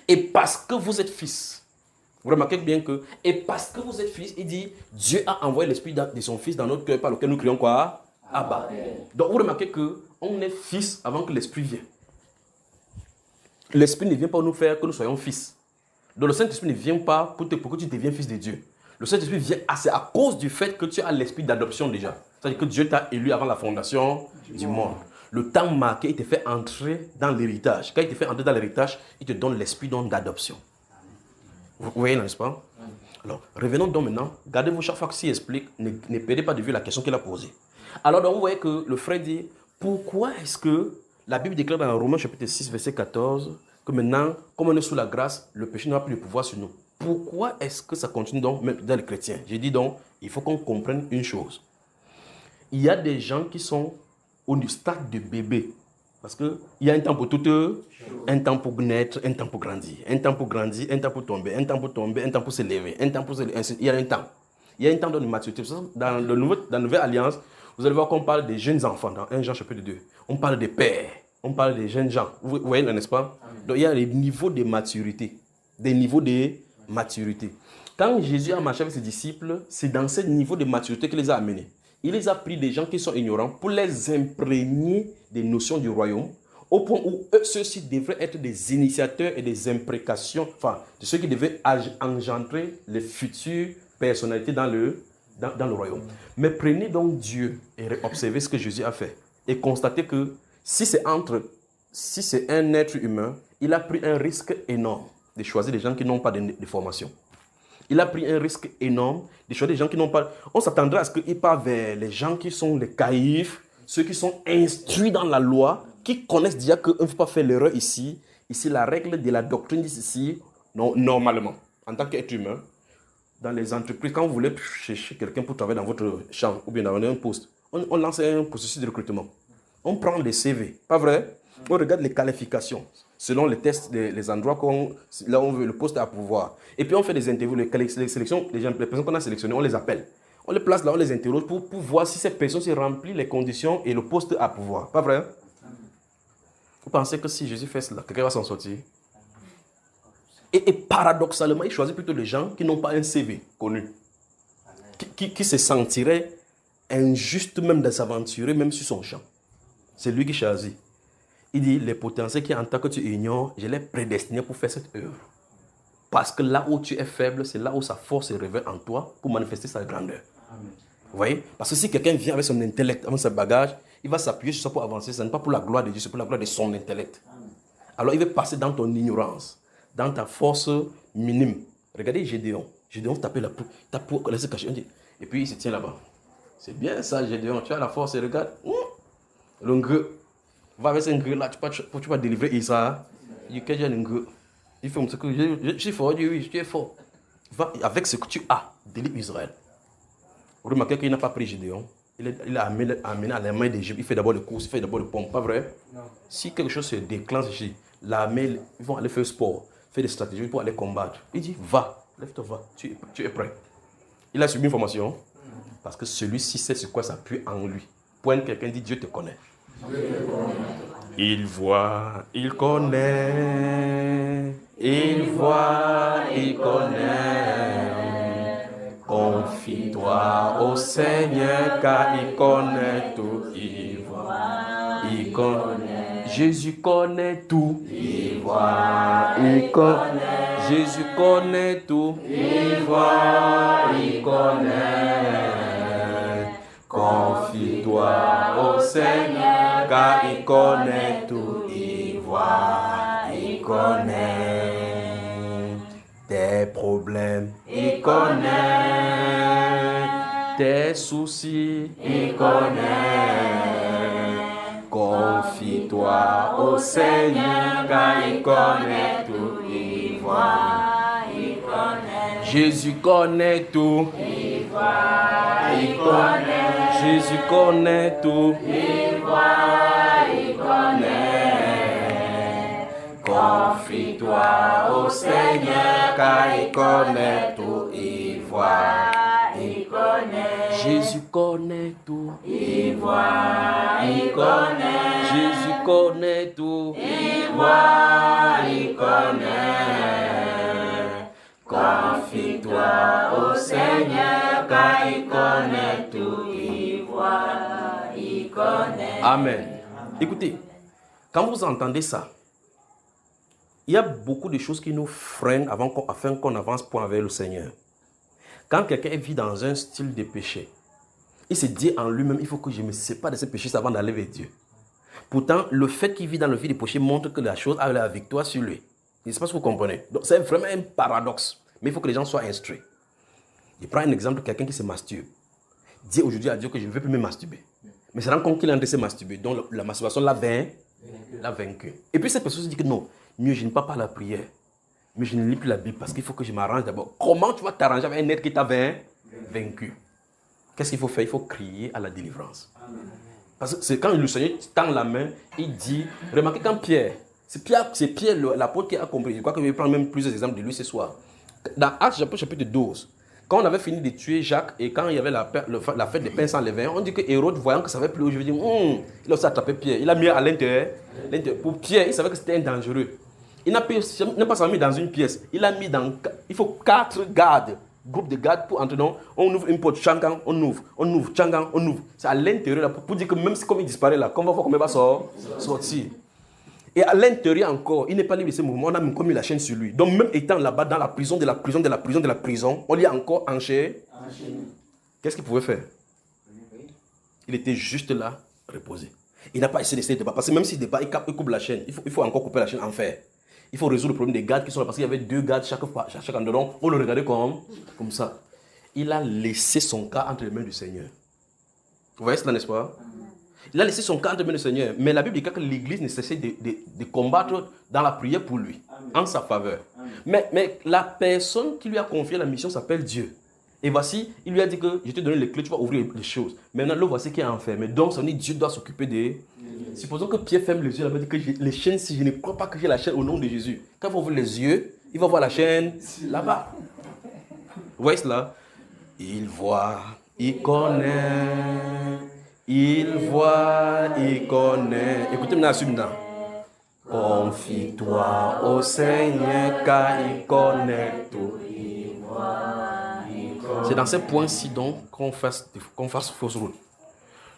Et parce que vous êtes fils, vous remarquez bien que, et parce que vous êtes fils, il dit, Dieu a envoyé l'esprit de son fils dans notre cœur par lequel nous crions quoi? Abba. Donc vous remarquez qu'on est fils avant que l'esprit vienne. L'esprit ne vient pas nous faire que nous soyons fils. Donc le Saint-Esprit ne vient pas pour que tu deviens fils de Dieu. Le Saint-Esprit vient, c'est à cause du fait que tu as l'esprit d'adoption déjà. C'est-à-dire que Dieu t'a élu avant la fondation du monde. Le temps marqué, il te fait entrer dans l'héritage. Quand il te fait entrer dans l'héritage, il te donne l'esprit d'adoption. Vous voyez, n'est-ce pas? Alors, revenons donc maintenant. Gardez-vous chaque fois que s'il explique, ne perdez pas de vue la question qu'il a posée. Alors, donc, vous voyez que le frère dit, pourquoi est-ce que la Bible déclare dans Romains chapitre 6, verset 14, que maintenant, comme on est sous la grâce, le péché n'aura plus de pouvoir sur nous. Pourquoi est-ce que ça continue donc même dans les chrétiens? J'ai dit donc, il faut qu'on comprenne une chose. Il y a des gens qui sont au stade de bébé. Parce qu'il y a un temps pour tout, un temps pour naître, un temps pour grandir. Un temps pour grandir, un temps pour tomber, un temps pour tomber, un temps pour s'élever, un temps pour s'élever. Il y a un temps. Il y a un temps de maturité. Dans la Nouvelle Alliance, vous allez voir qu'on parle des jeunes enfants, dans 1 Jean chapitre 2. On parle des pères, on parle des jeunes gens. Vous voyez, n'est-ce pas? Donc il y a des niveaux de maturité. Des niveaux de maturité. Quand Jésus a marché avec ses disciples, c'est dans ce niveau de maturité qu'il les a amenés. Il les a pris des gens qui sont ignorants pour les imprégner des notions du royaume, au point où ceux-ci devraient être des initiateurs et des imprécations, enfin, de ceux qui devaient engendrer les futures personnalités dans le royaume. Mais prenez donc Dieu et observez ce que Jésus a fait. Et constatez que si c'est un être humain, il a pris un risque énorme de choisir des gens qui n'ont pas de formation. Il a pris un risque énorme de choisir des gens qui n'ont pas... On s'attendrait à ce qu'il parte vers les gens qui sont les caïfs, ceux qui sont instruits dans la loi, qui connaissent déjà qu'on ne faut pas faire l'erreur ici. Ici, la règle de la doctrine ici, non, normalement, en tant qu'être humain, dans les entreprises, quand vous voulez chercher quelqu'un pour travailler dans votre champ ou bien dans un poste, on lance un processus de recrutement. On prend des CV, pas vrai? On regarde les qualifications selon les tests, les endroits là où on veut le poste à pouvoir. Et puis on fait des interviews, les sélections, les personnes qu'on a sélectionnées, on les appelle. On les place là, on les interroge pour voir si ces personnes se remplissent les conditions et le poste à pouvoir. Pas vrai? Vous pensez que si Jésus fait cela, quelqu'un va s'en sortir? Et paradoxalement, il choisit plutôt des gens qui n'ont pas un CV connu, qui se sentiraient injustes même de s'aventurer même sur son champ. C'est lui qui choisit. Il dit, les potentiels qui en tant que tu ignores, je l'ai prédestiné pour faire cette œuvre. Parce que là où tu es faible, c'est là où sa force se révèle en toi pour manifester sa grandeur. Amen. Vous voyez? Parce que si quelqu'un vient avec son intellect, avec son bagage, il va s'appuyer sur ça pour avancer. Ce n'est pas pour la gloire de Dieu, c'est pour la gloire de son intellect. Amen. Alors il va passer dans ton ignorance, dans ta force minime. Regardez Gédéon. Gédéon tapait la peau, laissez cacher. Et puis il se tient là-bas. C'est bien ça, Gédéon. Tu as la force et regarde. Le gueux. Va avec ce gueux là, tu vas délivrer Isa. Il fait ce que je suis fort, oui, tu es fort. Va avec ce que tu as, délivre Israël. Vous remarquez qu'il n'a pas pris Gédéon. Il a amené à la main d'Égypte. Il fait d'abord le course, il fait d'abord le pompe, pas vrai? Non. Si quelque chose se déclenche ici, l'armée, ils vont aller faire sport, faire des stratégies pour aller combattre. Il dit, va, lève-toi, va, tu es prêt. Il a subi une formation parce que celui-ci sait sur quoi s'appuie en lui. Point, quelqu'un dit, Dieu te connaît. Il voit, il connaît, il voit, il connaît. Confie-toi au Seigneur car il connaît tout, il voit, il connaît. Jésus connaît tout, il voit, il connaît. Jésus connaît tout, il voit, il connaît. Confie-toi au Seigneur car il connaît tout, il voit, il connaît. Tes problèmes, il connaît. Tes soucis, il connaît. Confie-toi au Seigneur car il connaît tout, il voit, il connaît. Jésus connaît tout, il voit, il connaît. Jésus connaît tout, il voit, il connaît. Confie-toi au Seigneur car il connaît tout, il voit, il connaît. Jésus connaît tout, il voit, il connaît. Jésus connaît tout, il voit, il connaît. Confie-toi au Seigneur car il connaît tout, il voit, il connaît. Amen. Écoutez, quand vous entendez ça, il y a beaucoup de choses qui nous freinent afin qu'on avance pour avec le Seigneur. Quand quelqu'un vit dans un style de péché, il se dit en lui-même, il faut que je me sépare de ce péché avant d'aller vers Dieu. Pourtant, le fait qu'il vit dans le vie de péché montre que la chose a la victoire sur lui. Je ne sais pas si vous comprenez. Donc, c'est vraiment un paradoxe. Mais il faut que les gens soient instruits. Je prends un exemple de quelqu'un qui se masturbe. Dit aujourd'hui à Dieu que je ne veux plus me masturber. Mais c'est rend compte qu'il est en train de se masturber. Donc la masturbation l'a vaincu. Et puis cette personne se dit que non, mieux je ne parle pas la prière. Mais je ne lis plus la Bible parce qu'il faut que je m'arrange d'abord. Comment tu vas t'arranger avec un être qui t'a vaincu? Qu'est-ce qu'il faut faire? Il faut crier à la délivrance. Parce que c'est quand le Seigneur tend la main, il dit, remarquez quand Pierre, c'est Pierre l'apôtre qui a compris. Je crois que je vais prendre même plusieurs exemples de lui ce soir. Dans Actes chapitre 12, quand on avait fini de tuer Jacques et quand il y avait la fête des pains sans levain, on dit que Hérode, voyant que ça ne savait plus où je veux dire, il a aussi attrapé Pierre. Il a mis à l'intérieur. Pour Pierre, il savait que c'était un dangereux. Il n'a pas seulement mis dans une pièce. Il faut 4 gardes groupe de gardes pour entrer. Non, on ouvre une porte, Changan, on ouvre, Changan, on ouvre. C'est à l'intérieur là, pour dire que même si comme il disparaît là, qu'on va voir comment il va sortir. Et à l'intérieur encore, il n'est pas libre de ce mouvement, on a même mis la chaîne sur lui. Donc même étant là-bas dans la prison, on lui a encore enchaîné. Qu'est-ce qu'il pouvait faire? Il était juste là, reposé. Il n'a pas essayé d'essayer de débat. Parce que même s'il débat, il coupe la chaîne. Il faut encore couper la chaîne en fer. Il faut résoudre le problème des gardes qui sont là. Parce qu'il y avait 2 gardes chaque endroit. On le regardait comme ça. Il a laissé son cas entre les mains du Seigneur. Vous voyez cela, n'est-ce pas? Il a laissé son cas entre les mains du Seigneur. Mais la Bible dit que l'Église ne cessait de combattre dans la prière pour lui, en sa faveur. Mais la personne qui lui a confié la mission s'appelle Dieu. Et voici, il lui a dit que je t'ai donné les clés, tu vas ouvrir les choses. Maintenant, le voici qui est enfermé. Donc, ça veut dire que Dieu doit s'occuper des... Supposons que Pierre ferme les yeux, il va dire que les chaînes, si je ne crois pas que j'ai la chaîne au nom de Jésus. Quand il va ouvrir les yeux, il va voir la chaîne là-bas. Vous voyez cela? Il voit, il connaît. Il voit, il connaît. Écoutez maintenant, suivant. Confie-toi au Seigneur car il connaît tout. C'est dans ces points-ci donc qu'on fasse fausse route.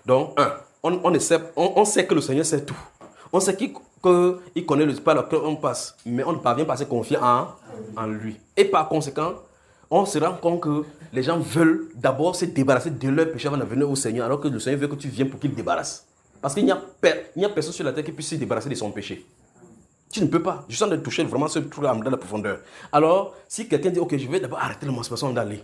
Donc, on sait que le Seigneur sait tout. On sait qu'il connaît le pas lequel on passe, mais on ne parvient pas à se confier en lui. Et par conséquent, on se rend compte que les gens veulent d'abord se débarrasser de leur péché avant de venir au Seigneur, alors que le Seigneur veut que tu viennes pour qu'il débarrasse. Parce qu'il n'y a personne sur la terre qui puisse se débarrasser de son péché. Tu ne peux pas. Je sens de toucher vraiment ce truc dans la profondeur. Alors, si quelqu'un dit, ok, je vais d'abord arrêter l'émancipation d'aller.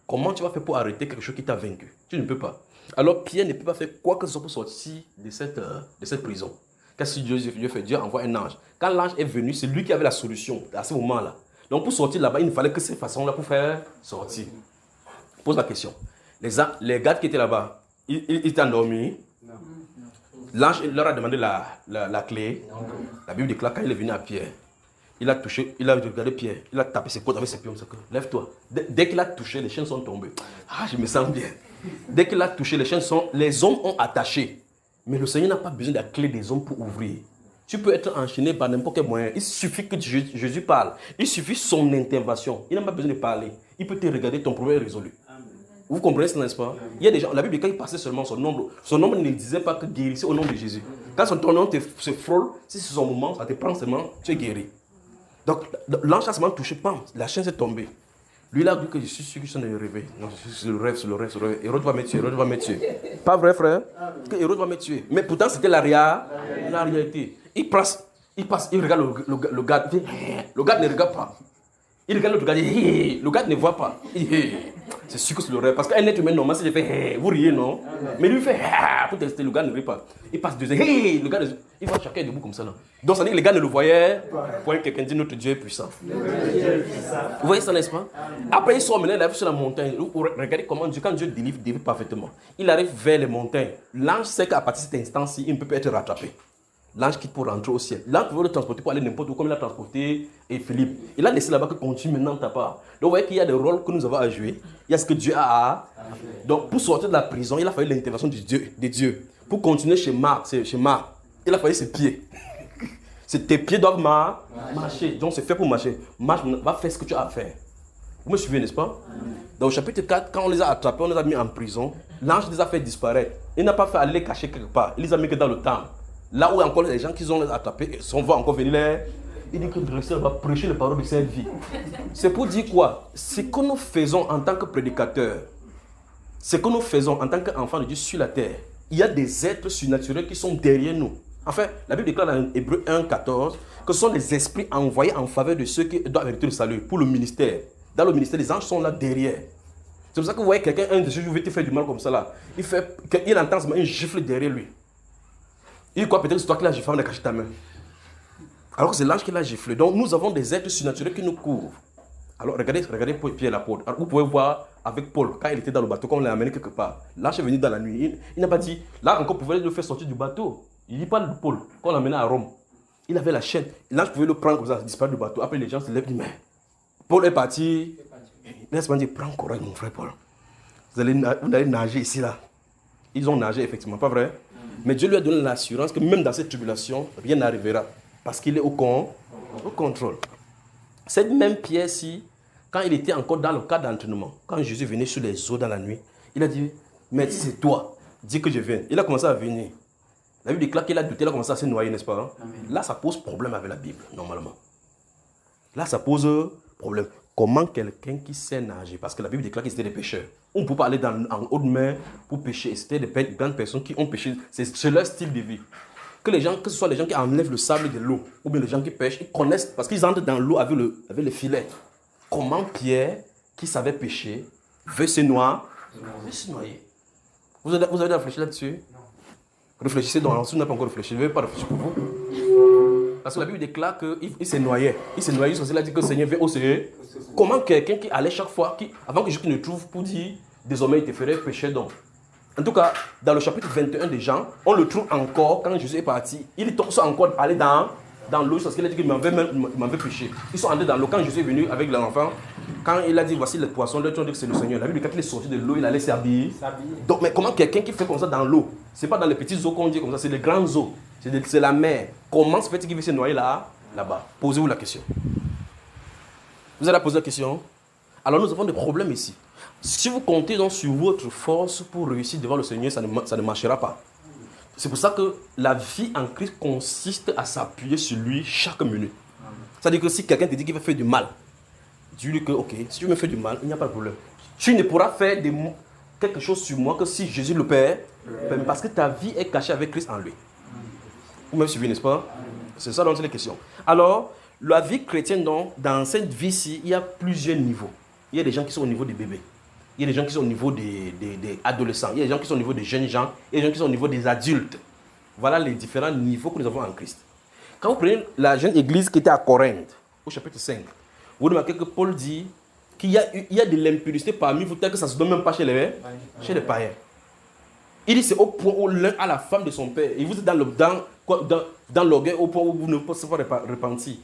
Comment tu vas faire pour arrêter quelque chose qui t'a vaincu? Tu ne peux pas. Alors Pierre ne peut pas faire quoi que ce soit pour sortir de cette prison. Qu'est-ce que Dieu fait? Dieu envoie un ange. Quand l'ange est venu, c'est lui qui avait la solution à ce moment-là. Donc pour sortir là-bas, il ne fallait que cette façon-là pour faire sortir. Pose la question. Les gardes qui étaient là-bas, ils étaient endormis. L'ange leur a demandé la clé. La Bible déclare quand il est venu à Pierre. Il a touché, il a regardé Pierre, il a tapé ses côtes avec ses pieds. Lève-toi. Dès qu'il a touché, les chaînes sont tombées. Ah, je me sens bien. Dès qu'il a touché, les hommes ont attaché. Mais le Seigneur n'a pas besoin de la clé des hommes pour ouvrir. Tu peux être enchaîné par n'importe quel moyen. Il suffit que Jésus parle. Il suffit son intervention. Il n'a pas besoin de parler. Il peut te regarder, ton problème est résolu. Vous comprenez ce n'est-ce pas? Il y a des gens, la Bible, quand il passait seulement son nombre ne disait pas que guérissez au nom de Jésus. Quand ton nom se frôle, si c'est son moment, ça te prend seulement, tu es guéri. Donc, l'ange a seulement touché, pam, la chaîne s'est tombée. Lui, il a dit que je suis sûr que je suis en train de rêver. Non, c'est le rêve. Hérode va me tuer, Pas vrai, frère? Que Hérode va me tuer. Mais pourtant, c'était la réalité. Il passe, il regarde le gars. Le gars ne regarde pas. Il regarde l'autre gars, le gars ne voit pas. C'est sûr que c'est le rêve. Parce qu'un être humain normal, si je fais, vous riez, non? Mais lui, il fait, pour tester, le gars ne rit pas. Il passe 2 heures, le gars, il voit chacun debout comme ça. Là. Donc, ça veut dire que les gars ne le voyaient. Pour quelqu'un dit, notre Dieu est puissant. Vous voyez ça, n'est-ce pas? Après, ils sont emmenés là sur la montagne. Regardez comment Dieu, quand Dieu délivre parfaitement, il arrive vers les montagnes. L'ange sait qu'à partir de cet instant-ci, il ne peut pas être rattrapé. L'ange quitte pour rentrer au ciel. L'ange pouvait le transporter pour aller n'importe où, comme il a transporté Philippe. Il a laissé là-bas que continue maintenant ta part. Donc vous voyez qu'il y a des rôles que nous avons à jouer. Il y a ce que Dieu a. Donc pour sortir de la prison, il a fallu l'intervention de Dieu. Pour continuer chez Marc, il a fallu ses pieds. Tes pieds doivent marcher. Donc c'est fait pour marcher. Marche, va faire ce que tu as à faire. Vous me suivez, n'est-ce pas? Dans le chapitre 4, quand on les a attrapés, on les a mis en prison. L'ange les a fait disparaître. Il n'a pas fait aller cacher quelque part. Il les a mis que dans le temple. Là où encore les gens qui ont les attrapés, on va encore venir là. Il dit que le Seigneur va prêcher les paroles de cette vie. C'est pour dire quoi? Ce que nous faisons en tant que prédicateurs, ce que nous faisons en tant qu'enfants de Dieu sur la terre, il y a des êtres surnaturels qui sont derrière nous. En fait, la Bible déclare dans Hébreux 1,14 que ce sont les esprits envoyés en faveur de ceux qui doivent hériter le salut pour le ministère. Dans le ministère, les anges sont là derrière. C'est pour ça que vous voyez quelqu'un, un de ces jours, veut te faire du mal comme ça là. Il entend une gifle derrière lui. Il croit peut-être que c'est toi qui l'as giflé avant de cacher ta main. Alors que c'est l'ange qui l'a giflé. Donc nous avons des êtres surnaturels qui nous couvrent. Alors regardez Pierre l'apôtre. Alors, vous pouvez voir avec Paul, quand il était dans le bateau, quand on l'a amené quelque part. L'ange est venu dans la nuit. Il n'a pas dit, là encore, pouvait le faire sortir du bateau. Il ne dit pas de Paul, quand on l'a amené à Rome. Il avait la chaîne. L'ange pouvait le prendre comme ça, disparaître du bateau. Après les gens se lèvent et disent, mais Paul est parti. Laisse-moi dire, prends courage mon frère Paul. Vous allez nager ici là. Ils ont nagé effectivement, pas vrai? Mais Dieu lui a donné l'assurance que même dans cette tribulation, rien n'arrivera. Parce qu'il est au contrôle. Cette même pierre-ci, quand il était encore dans le cadre d'entraînement, quand Jésus venait sur les eaux dans la nuit, il a dit, mais si c'est toi, dis que je vienne. Il a commencé à venir. La Bible déclare qu'il a douté, il a commencé à se noyer, n'est-ce pas? Hein? Là, ça pose problème avec la Bible, normalement. Là, ça pose problème. Comment quelqu'un qui sait nager, parce que la Bible déclare qu'ils étaient des pécheurs, on ne peut pas aller en haute mer pour pécher. C'était des grandes personnes qui ont péché. C'est leur style de vie. Que ce soit les gens qui enlèvent le sable de l'eau, ou bien les gens qui pêchent, ils connaissent, parce qu'ils entrent dans l'eau avec le filet. Comment Pierre, qui savait pêcher, veut se noyer. Vous avez réfléchi là-dessus? Réfléchissez donc, si vous n'avez pas encore réfléchi, je ne vais pas réfléchir pour vous. Parce que la Bible déclare qu'il s'est noyé. Il s'est noyé, il a dit que le Seigneur veut océan. Comment quelqu'un qui allait chaque fois, avant que Jésus ne trouve pour dire, désormais il te ferait pécher donc. En tout cas, dans le chapitre 21 des Jean, on le trouve encore quand Jésus est parti. Il est encore allé dans l'eau parce qu'il a dit qu'il m'avait péché. Ils sont entrés dans l'eau quand Jésus est venu avec l'enfant. Quand il a dit voici le poisson, l'autre dit que c'est le Seigneur. La Bible, quand il est sorti de l'eau, il allait s'habiller. Donc, mais comment quelqu'un qui fait comme ça dans l'eau, c'est pas dans les petites eaux qu'on dit comme ça, c'est les grandes eaux, c'est la mer. Comment se fait-il qu'il veut se noyer là-bas? Posez-vous la question. Vous allez poser la question. Alors nous avons des problèmes ici. Si vous comptez donc sur votre force pour réussir devant le Seigneur, ça ne marchera pas. C'est pour ça que la vie en Christ consiste à s'appuyer sur lui chaque minute. C'est-à-dire que si quelqu'un te dit qu'il va faire du mal, dis-lui que, ok, si tu me fais du mal, il n'y a pas de problème. Tu ne pourras faire quelque chose sur moi que si Jésus le Père, parce que ta vie est cachée avec Christ en lui. Vous me suivez, n'est-ce pas? C'est ça dont c'est la question. Alors, la vie chrétienne, donc, dans cette vie-ci, il y a plusieurs niveaux. Il y a des gens qui sont au niveau des bébés. Il y a des gens qui sont au niveau des adolescents. Il y a des gens qui sont au niveau des jeunes gens. Il y a des gens qui sont au niveau des adultes. Voilà les différents niveaux que nous avons en Christ. Quand vous prenez la jeune église qui était à Corinthe, au chapitre 5, vous remarquez que Paul dit qu'il y a de l'impudicité parmi vous, tel que ça ne se donne même pas chez les païens. Il dit c'est au point où l'un a la femme de son père. Et vous êtes dans l'orgueil au point où vous ne pouvez pas repentir.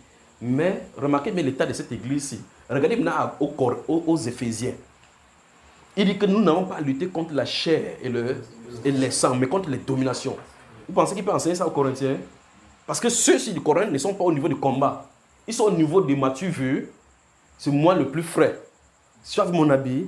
Mais remarquez bien l'état de cette église-ci. Regardez maintenant aux Éphésiens. Il dit que nous n'avons pas à lutter contre la chair et les sangs, mais contre les dominations. Vous pensez qu'il peut enseigner ça aux Corinthiens? Parce que ceux-ci du Corinth ne sont pas au niveau du combat. Ils sont au niveau de m'as-tu vu? C'est moi le plus frais. Si tu as vu mon habit,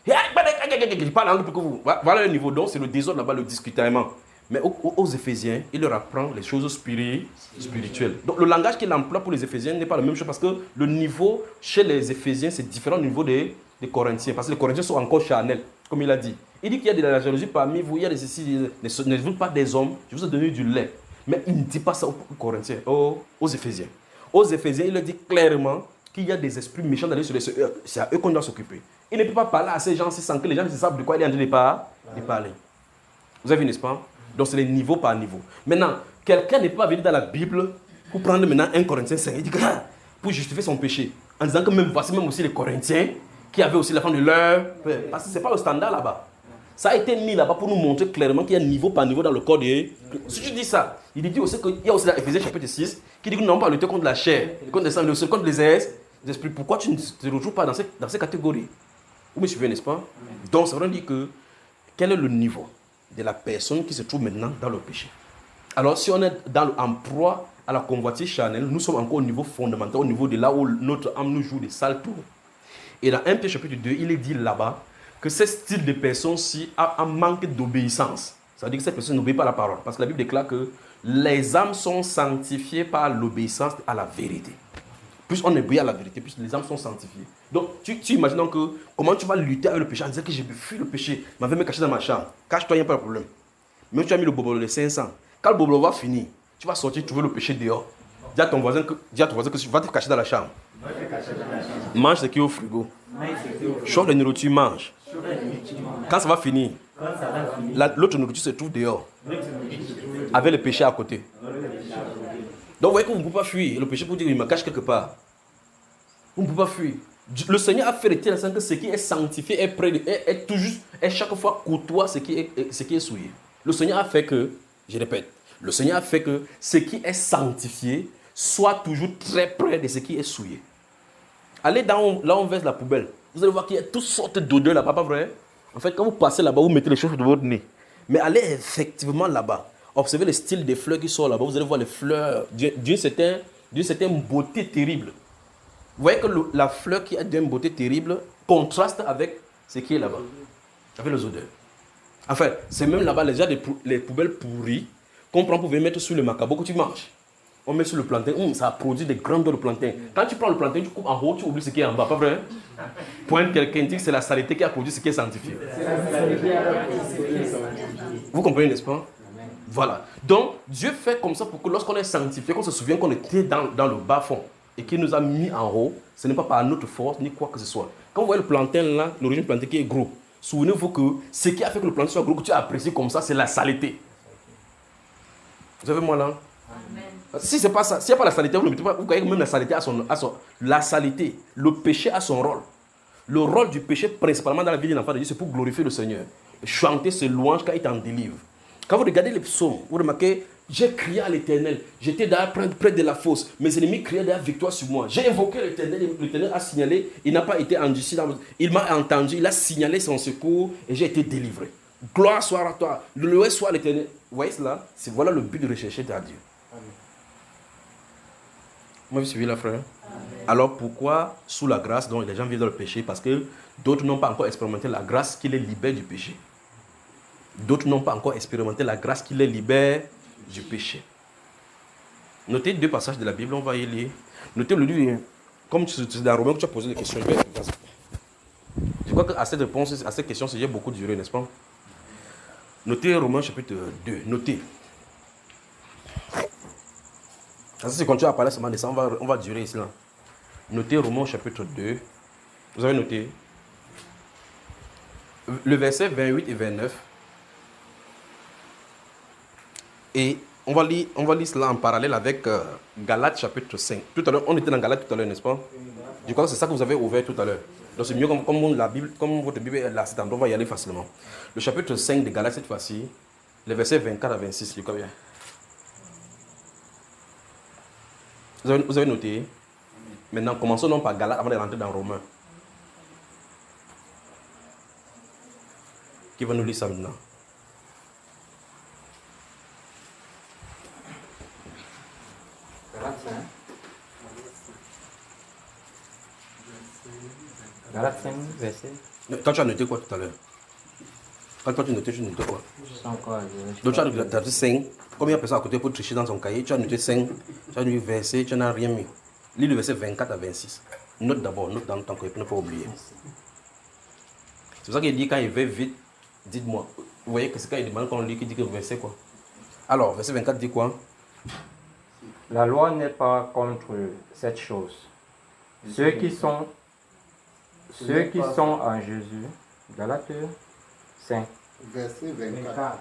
je parle anglais plus que vous. Voilà le niveau. Donc c'est le désordre là-bas, le discutaillement. Mais aux Éphésiens, il leur apprend les choses spirituelles. Donc le langage qu'il emploie pour les Éphésiens n'est pas la même chose parce que le niveau chez les Éphésiens, c'est différent du niveau des Corinthiens. Parce que les Corinthiens sont encore charnels, comme il a dit. Il dit qu'il y a de la jalousie parmi vous, il y a ne vous pas des hommes, je vous ai donné du lait. Mais il ne dit pas ça aux Corinthiens, aux Éphésiens. Aux Éphésiens, il leur dit clairement qu'il y a des esprits méchants dans les cieux. C'est à eux qu'on doit s'occuper. Il ne peut pas parler à ces gens-ci sans que les gens ne savent de quoi il est en train de parler. Vous avez vu, n'est-ce pas? Donc c'est les niveaux par niveau. Maintenant, quelqu'un ne peut pas venir dans la Bible pour prendre maintenant 1 Corinthiens 5 et dire pour justifier son péché. En disant que voici même aussi les Corinthiens qui avaient aussi la femme de leur père. Parce que ce n'est pas le standard là-bas. Ça a été mis là-bas pour nous montrer clairement qu'il y a niveau par niveau dans le corps de... Si je dis ça, il dit aussi qu'il y a aussi dans Éphésiens chapitre 6 qui dit que nous n'avons pas lutté contre la chair, contre les sangs, mais aussi contre les esprits. Pourquoi tu ne te retrouves pas dans ces catégories? Vous me suivez, n'est-ce pas? Donc ça veut dire que quel est le niveau de la personne qui se trouve maintenant dans le péché? Alors si on est en proie à la convoitise charnelle, nous sommes encore au niveau fondamental, au niveau de là où notre âme nous joue des sales tours. Et dans 1 Pierre chapitre 2, il est dit là-bas que ce style de personne-ci a un manque d'obéissance. Ça veut dire que cette personne n'obéit pas à la parole. Parce que la Bible déclare que les âmes sont sanctifiées par l'obéissance à la vérité. Plus on obéit à la vérité, plus les âmes sont sanctifiées. Donc tu imagines donc que comment tu vas lutter avec le péché en disant que j'ai fui le péché, je vais me cacher dans ma chambre. Cache-toi, il n'y a pas de problème. Même tu as mis le bobolo de 500. Quand le bobolo va finir, tu vas sortir trouver le péché dehors. Dis à ton voisin que tu vas te cacher dans la chambre. Mange ce qui est au frigo. Chauffe la nourriture, mange. Quand ça va finir, l'autre nourriture se trouve dehors. Avec le péché à côté. Donc vous voyez que vous ne pouvez pas fuir. Le péché pour dire qu'il me cache quelque part. Vous ne pouvez pas fuir. Le Seigneur a fait retirer que ce qui est sanctifié est près de, est toujours, est chaque fois courtois ce qui est souillé. Le Seigneur a fait que, je répète, le Seigneur a fait que ce qui est sanctifié soit toujours très près de ce qui est souillé. Allez là où on verse la poubelle. Vous allez voir qu'il y a toutes sortes d'odeurs là-bas, pas vrai? En fait, quand vous passez là-bas, vous mettez les choses de votre nez. Mais allez effectivement là-bas. Observez le style des fleurs qui sont là-bas. Vous allez voir les fleurs d'une certaine beauté terrible. Vous voyez que la fleur qui a d'une beauté terrible contraste avec ce qui est là-bas, avec les odeurs. Enfin, c'est même là-bas, déjà les poubelles pourries qu'on prend pour venir mettre sur le macabo que tu manges. On met sur le plantain, ça produit des grandes odeurs de plantain. Quand tu prends le plantain, tu coupes en haut, tu oublies ce qui est en bas, pas vrai? Point quelqu'un dit que c'est la saleté qui a produit ce qui est sanctifié. Vous comprenez, n'est-ce pas? Voilà. Donc, Dieu fait comme ça pour que lorsqu'on est sanctifié, qu'on se souvienne qu'on était dans le bas-fond et qu'il nous a mis en haut, ce n'est pas par notre force ni quoi que ce soit. Quand vous voyez le plantain là, l'origine du plantain qui est gros, souvenez-vous que ce qui a fait que le plantain soit gros, que tu as apprécié comme ça, c'est la saleté. Vous avez moi là? Amen. Si c'est pas ça, s'il n'y a pas la saleté, vous ne mettez pas, vous voyez que même la saleté la saleté, le péché a son rôle. Le rôle du péché, principalement dans la vie d'un enfant de Dieu, c'est pour glorifier le Seigneur. Chanter ses louanges quand il t'en délivre. Quand vous regardez les psaumes, vous remarquez, j'ai crié à l'Éternel, j'étais d'ailleurs près de la fosse, mes ennemis criaient d'ailleurs victoire sur moi. J'ai invoqué l'Éternel, l'Éternel a signalé, il n'a pas été endurci, il m'a entendu, il a signalé son secours et j'ai été délivré. Gloire soit à toi, loué soit l'Éternel. Vous voyez cela? Voilà le but de rechercher ta Dieu. Amen. Moi, vous suivez là, frère? Amen. Alors pourquoi, sous la grâce, donc les gens vivent dans le péché? Parce que d'autres n'ont pas encore expérimenté la grâce qui les libère du péché. D'autres n'ont pas encore expérimenté la grâce qui les libère du péché. Notez 2 passages de la Bible, on va y lire. Notez le livre, comme c'est dans Romains que tu as posé des questions. Je crois qu'à cette réponse, à cette question, j'ai beaucoup duré, n'est-ce pas? Notez Romains chapitre 2. Notez. Si je continue à parler seulement de ça, on va durer ici. Là. Notez Romains chapitre 2. Vous avez noté? Le verset 28 et 29. Et on va lire cela en parallèle avec Galates chapitre 5. Tout à l'heure, on était dans Galates tout à l'heure, n'est-ce pas? Je crois que c'est ça que vous avez ouvert tout à l'heure. Donc c'est mieux comme la Bible, comme votre Bible est là, c'est on va y aller facilement. Le chapitre 5 de Galates cette fois-ci, les versets 24 à 26, je crois bien. Vous avez noté? Maintenant, commençons non par Galates avant de rentrer dans Romains. Qui va nous lire ça maintenant? Galates 5, verset. Quand tu as noté quoi tout à l'heure? Quand toi tu notais quoi? Donc tu as noté 5. Combien de personnes à côté pour tricher dans son cahier? Tu as noté 5. Tu as noté verset, tu n'as rien mis. Lis le verset 24 à 26. Note d'abord, note dans ton cahier pour ne pas oublier. C'est pour ça qu'il dit quand il va vite, dites-moi. Vous voyez que c'est quand il demande qu'on lit qu'il dit que verset quoi? Alors, verset 24 dit quoi? La loi n'est pas contre cette chose. Ceux qui sont en Jésus, Galates 5. Verset 24.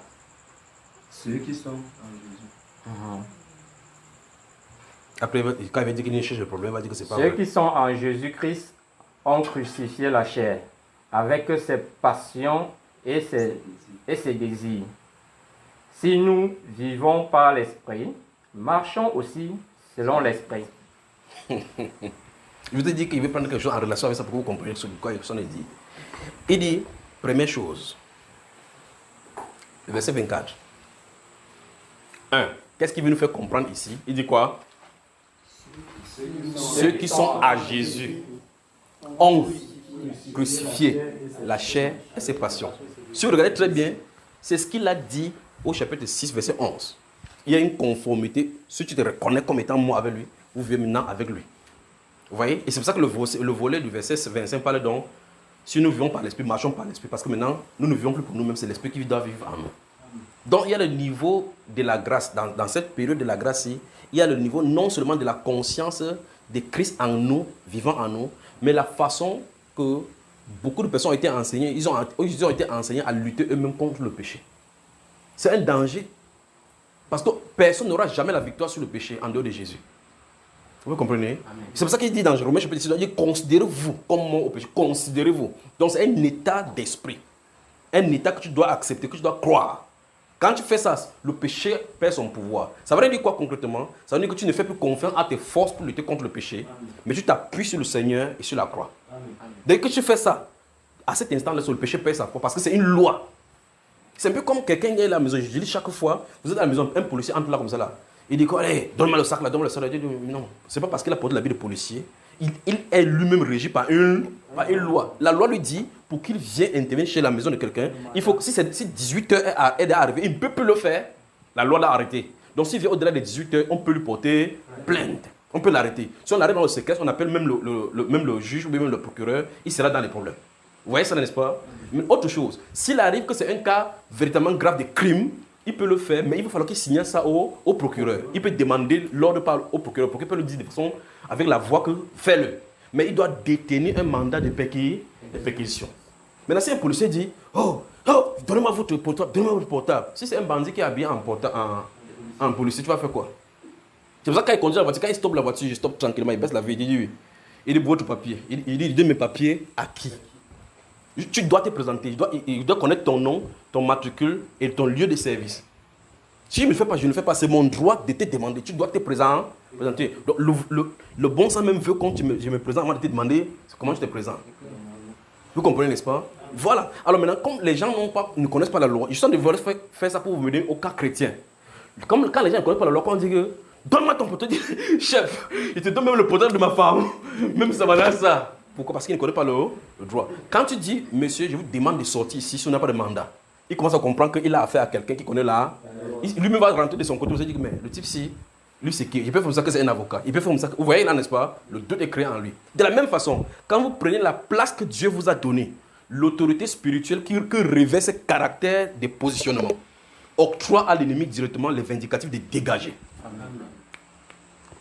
Ceux qui sont en Jésus. Après, quand il va dire qu'il cherche le problème, il va dire que c'est pas Ceux vrai. qui sont en Jésus-Christ ont crucifié la chair avec ses passions et ses désirs. Si nous vivons par l'Esprit, marchons aussi selon l'Esprit. Je vous ai dit qu'il veut prendre quelque chose en relation avec ça pour que vous compreniez ce quoi il dit. Il dit, première chose, le verset 24. 1. Qu'est-ce qu'il veut nous faire comprendre ici? Il dit quoi? Ceux qui sont à Jésus ont crucifié la chair et ses passions. Si vous regardez très bien, c'est ce qu'il a dit au chapitre 6, verset 11. Il y a une conformité. Si tu te reconnais comme étant moi avec lui, vous vivez maintenant avec lui. Vous voyez? Et c'est pour ça que le volet du verset 25 parle donc, si nous vivons par l'esprit, marchons par l'esprit. Parce que maintenant, nous ne vivons plus pour nous-mêmes, c'est l'esprit qui doit vivre en nous. Donc il y a le niveau de la grâce. Dans cette période de la grâce, il y a le niveau non seulement de la conscience de Christ en nous, vivant en nous, mais la façon que beaucoup de personnes ont été enseignées, ils ont été enseignés à lutter eux-mêmes contre le péché. C'est un danger. Parce que personne n'aura jamais la victoire sur le péché en dehors de Jésus. Vous comprenez? C'est pour ça qu'il dit dans Romains chapitre 6, il dit considérez-vous comme mort au péché. Considérez-vous. Donc c'est un état d'esprit. Un état que tu dois accepter, que tu dois croire. Quand tu fais ça, le péché perd son pouvoir. Ça veut dire quoi concrètement? Ça veut dire que tu ne fais plus confiance à tes forces pour lutter contre le péché, mais tu t'appuies sur le Seigneur et sur la croix. Dès que tu fais ça, à cet instant-là, le péché perd sa pouvoir parce que c'est une loi. C'est un peu comme quelqu'un qui est à la maison. Je dis chaque fois, vous êtes à la maison, un policier entre là comme ça là. Il dit quoi? Hey, donne-moi le sac là, donne-moi le sac là. Il dit non, c'est pas parce qu'il a porté l'habit de policier il est lui-même régi par une loi. La loi lui dit, pour qu'il vienne intervenir chez la maison de quelqu'un, il faut que si 18 heures est arrivé, il ne peut plus le faire. La loi l'a arrêté. Donc s'il vient au-delà des 18 heures, on peut lui porter plainte. On peut l'arrêter. Si on l'arrête dans le secret, on appelle même le juge ou même le procureur, il sera dans les problèmes. Vous voyez ça, n'est-ce pas? Mais autre chose, s'il arrive que c'est un cas véritablement grave de crime, il peut le faire, mais il va falloir qu'il signe ça au procureur. Il peut demander l'ordre au procureur. Le procureur peut le dire de façon, avec la voix que fais-le. Mais il doit détenir un mandat de perquisition. Maintenant, si un policier dit, oh, donnez-moi votre portable, Si c'est un bandit qui est habillé en policier, tu vas faire quoi? C'est pour ça que quand il conduit la voiture, quand il stoppe la voiture, je stoppe tranquillement, il baisse la vie, il dit oui. Il dit, votre papier. Il dit, donne mes papiers à qui? Tu dois te présenter, il doit connaître ton nom, ton matricule et ton lieu de service. Si je ne le fais pas, je ne le fais pas. C'est mon droit de te demander. Tu dois te présenter. Donc, le bon sens même veut quand je me présente avant de te demander comment je te présente. Vous comprenez, n'est-ce pas? Voilà. Alors maintenant, comme les gens ne connaissent pas la loi, ils sont devoir faire ça pour vous mener au cas chrétien. Comme quand les gens ne connaissent pas la loi, quand on dit que donne-moi ton portable, chef, il te donne même le portable de ma femme. Même ça va ça. Pourquoi? Parce qu'il ne connaît pas le droit. Quand tu dis, monsieur, je vous demande de sortir ici si on n'a pas de mandat, il commence à comprendre qu'il a affaire à quelqu'un qui connaît la... Lui-même va rentrer de son côté, il va dire, mais le type, si, lui, c'est qui? Il peut faire comme ça que c'est un avocat. Il peut faire comme ça. Vous voyez là, n'est-ce pas? Le doute est créé en lui. De la même façon, quand vous prenez la place que Dieu vous a donnée, l'autorité spirituelle que revêt ce caractère de positionnement, octroie à l'ennemi directement les vindicatifs de dégager. Amen.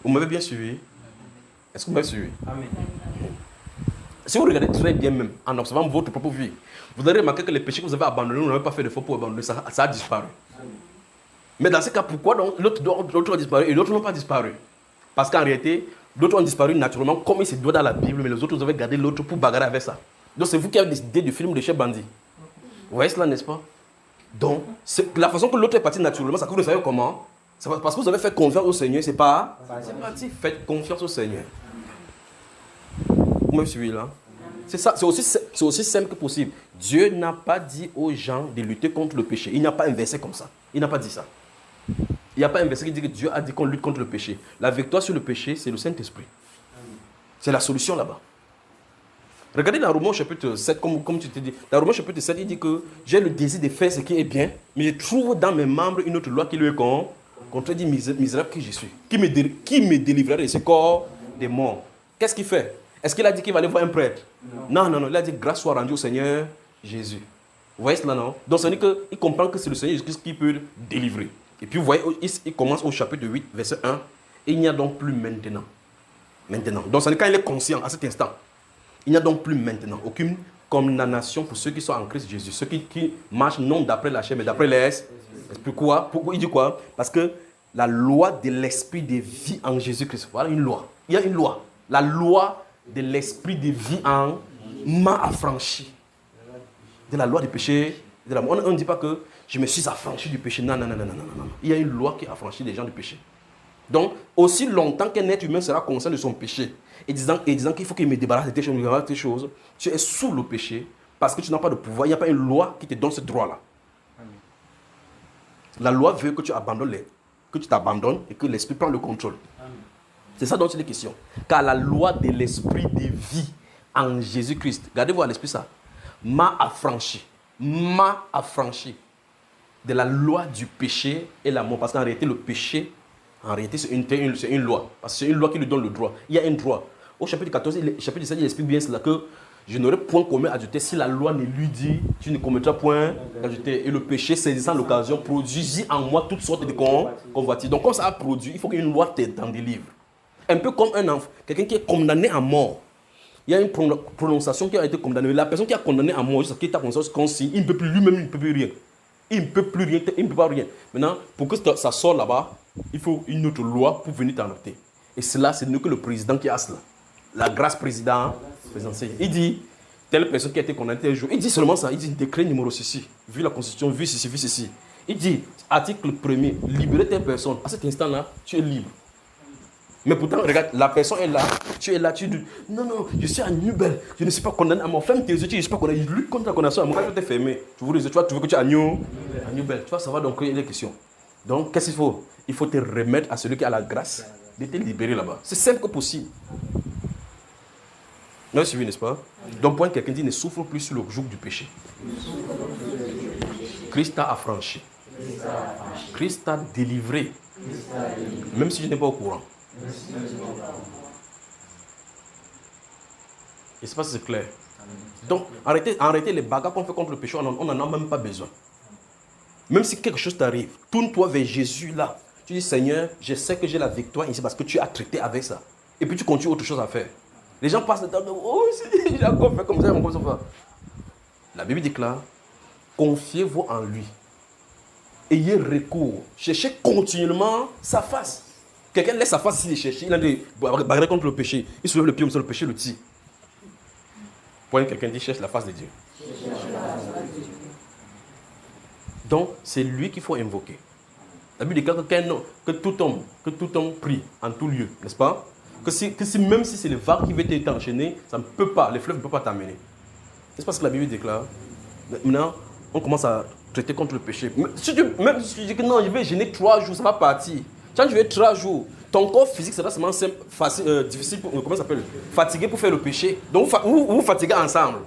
Vous m'avez bien suivi? Est-ce que vous m'avez suivi? Amen. Si vous regardez très bien même, en observant votre propre vie, vous allez remarquer que les péchés que vous avez abandonnés, vous n'avez pas fait d'effort pour abandonner, ça a disparu. Mais dans ce cas, pourquoi donc l'autre a disparu et l'autre n'ont pas disparu? Parce qu'en réalité, d'autres ont disparu naturellement, comme il se doit dans la Bible, mais les autres, vous avez gardé l'autre pour bagarrer avec ça. Donc c'est vous qui avez décidé du film de Chef Bandit. Vous voyez cela, n'est-ce pas? Donc, la façon que l'autre est parti naturellement, ça que vous ne savez comment? C'est parce que vous avez fait confiance au Seigneur, c'est pas... C'est parti, faites confiance au Seigneur. Vous me suivez là? C'est ça, c'est aussi simple que possible. Dieu n'a pas dit aux gens de lutter contre le péché. Il n'y a pas un verset comme ça. Il n'a pas dit ça. Il n'y a pas un verset qui dit que Dieu a dit qu'on lutte contre le péché. La victoire sur le péché, c'est le Saint-Esprit. C'est la solution là-bas. Regardez dans Romains chapitre 7, comme tu te dis. Dans Romains chapitre 7, il dit que j'ai le désir de faire ce qui est bien, mais je trouve dans mes membres une autre loi qui lui est contredit, misérable que je suis. Qui me délivrerait de ce corps des morts. Qu'est-ce qu'il fait? Est-ce qu'il a dit qu'il va aller voir un prêtre? Non. Il a dit grâce soit rendue au Seigneur Jésus. Vous voyez cela, non? Donc, ça veut dire qu'il comprend que c'est le Seigneur Jésus-Christ qui peut délivrer. Et puis, vous voyez, il commence au chapitre 8, verset 1. Il n'y a donc plus maintenant. Donc, ça veut dire quand il est conscient à cet instant. Il n'y a donc plus maintenant aucune condamnation pour ceux qui sont en Christ Jésus. Ceux qui marchent non d'après la chair, mais d'après l'esprit. Pourquoi? Il dit quoi? Parce que la loi de l'esprit de vie en Jésus-Christ. Voilà une loi. Il y a une loi. La loi de l'esprit de vie en m'a affranchi de la loi du péché. On ne dit pas que je me suis affranchi du péché. Non. Il y a une loi qui affranchit les gens du péché. Donc, aussi longtemps qu'un être humain sera conscient de son péché et disant qu'il faut qu'il me débarrasse de tes choses, tu es sous le péché parce que tu n'as pas de pouvoir. Il n'y a pas une loi qui te donne ce droit-là. La loi veut que tu abandonnes que tu t'abandonnes et que l'esprit prend le contrôle. C'est ça dont il est question. Car la loi de l'esprit de vie en Jésus-Christ, regardez-vous à l'esprit ça, m'a affranchi de la loi du péché et la mort. Parce qu'en réalité, le péché, c'est une loi. Parce que c'est une loi qui lui donne le droit. Il y a un droit. Au chapitre 14, chapitre 17, il explique bien cela que je n'aurai point commis adultère si la loi ne lui dit tu ne commettras point adultère. Et le péché, saisissant l'occasion, produisit en moi toutes sortes de convoitises. Donc, comme ça a produit, il faut qu'une loi t'en délivre. Un peu comme un enfant, quelqu'un qui est condamné à mort. Il y a une prononciation qui a été condamnée. La personne qui a condamné à mort, jusqu'à qui est à conscience consigne, il ne peut plus lui-même, il ne peut plus rien. Il ne peut plus rien, il ne peut pas rien. Maintenant, pour que ça sorte là-bas, il faut une autre loi pour venir t'arrêter. Et cela, c'est que le président qui a cela. La grâce présidentielle. Il dit, telle personne qui a été condamnée tel jour, il dit seulement ça. Il dit, décret numéro ceci, vu la constitution, vu ceci. Il dit, article 1er, libérer telle personne. À cet instant-là, tu es libre. Mais pourtant, regarde, la personne est là, tu dis, non, je suis à Nubel, je ne suis pas condamné à mort. Ferme tes yeux, je ne suis pas condamné. Je lutte contre la condamnation à mort. Quand je t'ai fermé, tu veux que tu es à Nubel. Tu vois, ça va donc il est question. Donc, qu'est-ce qu'il faut? Il faut te remettre à celui qui a la grâce de te libérer là-bas. C'est simple que possible. Non, c'est n'est-ce pas? Donc, point quelqu'un dit ne souffre plus sur le joug du péché. Christ t'a affranchi. Christ t'a délivré. Même si je n'ai pas au courant. Et c'est pas si c'est clair. Donc, arrêtez les bagarres qu'on fait contre le péché, on n'en a même pas besoin. Même si quelque chose t'arrive, tourne-toi vers Jésus là. Tu dis, Seigneur, je sais que j'ai la victoire ici parce que tu as traité avec ça. Et puis tu continues autre chose à faire. Les gens passent le temps de, oh, j'ai encore fait comme ça, comme ça. La Bible déclare, confiez-vous en lui. Ayez recours. Cherchez continuellement sa face. Quelqu'un laisse sa face ici, il cherche. Il a des bagarres contre le péché. Il soulève le pied, le péché le tire. Point, quelqu'un dit, cherche la face de Dieu. Donc, c'est lui qu'il faut invoquer. La Bible déclare que tout homme prie en tout lieu, n'est-ce pas? Même si c'est le vague qui veut t'enchaîner, ça ne peut pas, les fleuves ne peuvent pas t'amener. C'est pas ce que la Bible déclare. Maintenant, on commence à traiter contre le péché. Même si tu dis que non, je vais gêner 3 jours, ça va partir. Quand tu veux 3 jours, ton corps physique sera seulement difficile, comment ça s'appelle? Fatigué pour faire le péché. Donc vous fatiguez ensemble.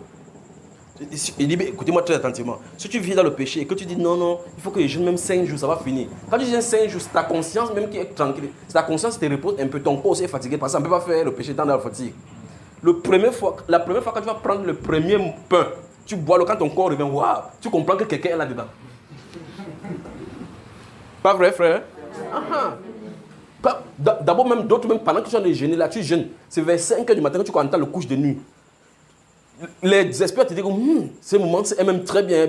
Il dit, écoutez-moi très attentivement. Si tu vis dans le péché et que tu dis non, il faut que je jeûne même 5 jours, ça va finir. Quand tu jeûnes 5 jours, c'est ta conscience même qui est tranquille. C'est ta conscience qui te repose un peu, ton corps aussi est fatigué parce que ça ne peut pas faire le péché dans la fatigue. La première fois quand tu vas prendre le premier pain, tu bois le quand ton corps revient, waouh, tu comprends que quelqu'un est là-dedans. Pas vrai, frère? D'abord, même d'autres, même pendant que tu es en train de jeûner, là, tu jeûnes. C'est vers 5 h du matin que tu entends le couche de nuit. Les experts te disent ce moment, c'est même très bien.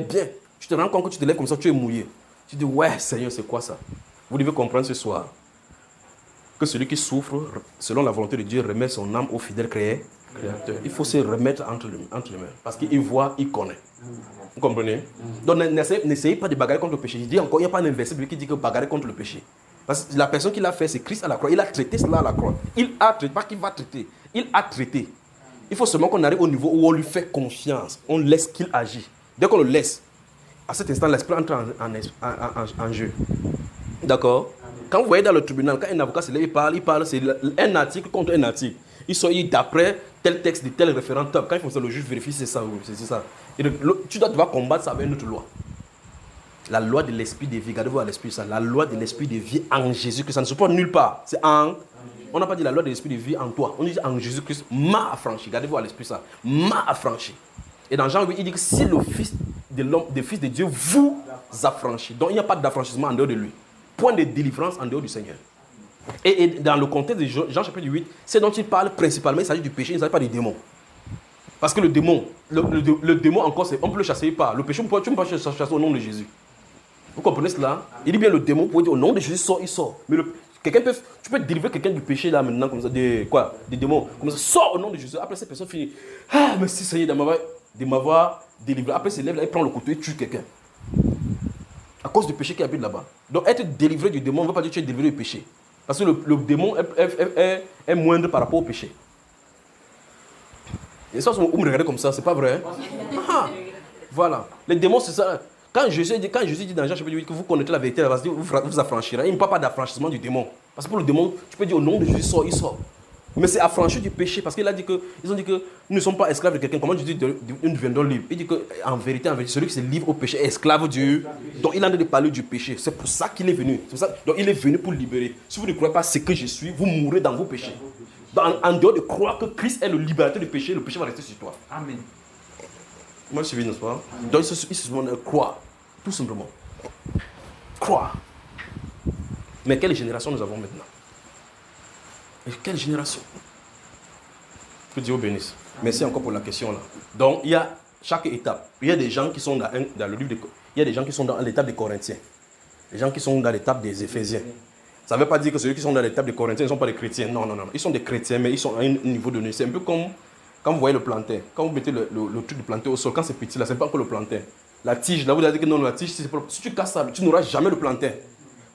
Tu te rends compte que tu te lèves comme ça, tu es mouillé. Tu dis, ouais, Seigneur, c'est quoi ça? Vous devez comprendre ce soir que celui qui souffre, selon la volonté de Dieu, remet son âme au fidèle Créateur. Il faut se remettre entre les mains. Parce qu'il voit, il connaît. Vous comprenez? Donc, n'essayez pas de bagarrer contre le péché. Je dis encore, il n'y a pas un verset qui dit que bagarrer contre le péché. Parce que la personne qui l'a fait, c'est Christ à la croix. Il a traité cela à la croix. Il a traité, pas qu'il va traiter. Il a traité. Il faut seulement qu'on arrive au niveau où on lui fait confiance. On laisse qu'il agisse. Dès qu'on le laisse, à cet instant, l'esprit entre en jeu. D'accord? Quand vous voyez dans le tribunal, quand un avocat se lève, il parle, c'est un article contre un article. Il sort d'après tel texte de tel référent top. Quand il faut ça, le juge vérifie, c'est ça. C'est ça. Et tu dois devoir combattre ça avec une autre loi. La loi de l'esprit de vie. Regardez-vous à l'esprit ça. La loi de l'esprit de vie en Jésus, que ça ne se trouve nulle part. C'est en... On n'a pas dit la loi de l'esprit de vie en toi. On dit en Jésus-Christ, m'a affranchi. Gardez-vous à l'esprit ça. M'a affranchi. Et dans Jean 8, il dit que si le Fils de l'homme, le Fils de Dieu vous affranchit. Donc il n'y a pas d'affranchissement en dehors de lui. Point de délivrance en dehors du Seigneur. Et dans le contexte de Jean chapitre 8, c'est dont il parle principalement, il s'agit du péché, il ne s'agit pas du démon. Parce que le démon, le démon encore, on peut le chasser par. Le péché, tu ne peux pas chasser au nom de Jésus. Vous comprenez cela? Il dit bien le démon, pour dire au nom de Jésus, sort, il sort. Mais tu peux délivrer quelqu'un du péché là maintenant, comme ça, des démons, comme ça, sort au nom de Jésus. Après, cette personne finit, ah, merci Seigneur de m'avoir délivré. Après, il se lève là, il prend le couteau et tue quelqu'un. À cause du péché qui habite là-bas. Donc, être délivré du démon ne veut pas dire que tu es délivré du péché. Parce que le démon est moindre par rapport au péché. Et ça, vous me regardez comme ça, c'est pas vrai? Voilà. Les démons, c'est ça. Quand Jésus dit dans Jean chapitre 8 que vous connaissez la vérité, vous affranchirez. Il ne parle pas d'affranchissement du démon. Parce que pour le démon, tu peux dire au nom de Jésus, il sort. Mais c'est affranchi du péché. Parce qu'ils ont dit que nous ne sommes pas esclaves de quelqu'un. Comment tu dis nous deviendrons libres? Il dit qu'en vérité, celui qui se livre au péché est esclave de Dieu. Donc il a de parler du péché. C'est pour ça qu'il est venu. Donc il est venu pour libérer. Si vous ne croyez pas ce que je suis, vous mourrez dans vos péchés. En dehors de croire que Christ est le libérateur du péché, le péché va rester sur toi. Amen. Moi, je suis venu, n'est-ce pas? Donc, il se demande croire, tout simplement. Croire. Mais quelle génération nous avons maintenant? Et quelle génération? Que Dieu vous bénisse. Merci encore pour la question là. Donc, il y a chaque étape. Il y a des gens qui sont dans le livre il y a des gens qui sont dans l'étape des Corinthiens. Des gens qui sont dans l'étape des Éphésiens. Ça ne veut pas dire que ceux qui sont dans l'étape des Corinthiens ne sont pas des chrétiens. Non. Ils sont des chrétiens, mais ils sont à un niveau donné. C'est un peu comme quand vous voyez le plantain. Quand vous mettez le truc de plantain au sol, quand c'est petit là, c'est pas encore le plantain. La tige, là, vous avez dit que non, la tige, si tu casses ça, tu n'auras jamais le plantain.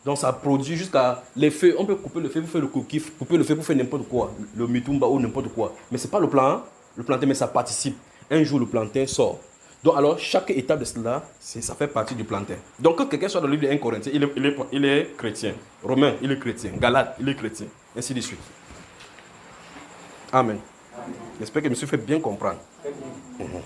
Donc ça produit jusqu'à les feuilles. On peut couper le feu pour faire le coquif, couper le feu pour faire n'importe quoi. Le mitumba ou n'importe quoi. Mais ce n'est pas le plantain, mais ça participe. Un jour, le plantain sort. Donc alors, chaque étape de cela, ça fait partie du plantain. Donc que quelqu'un soit dans le livre de 1 Corinthiens, il est chrétien. Romain, il est chrétien. Galate, il est chrétien. Ainsi de suite. Amen. J'espère que je me suis fait bien comprendre. Très bien.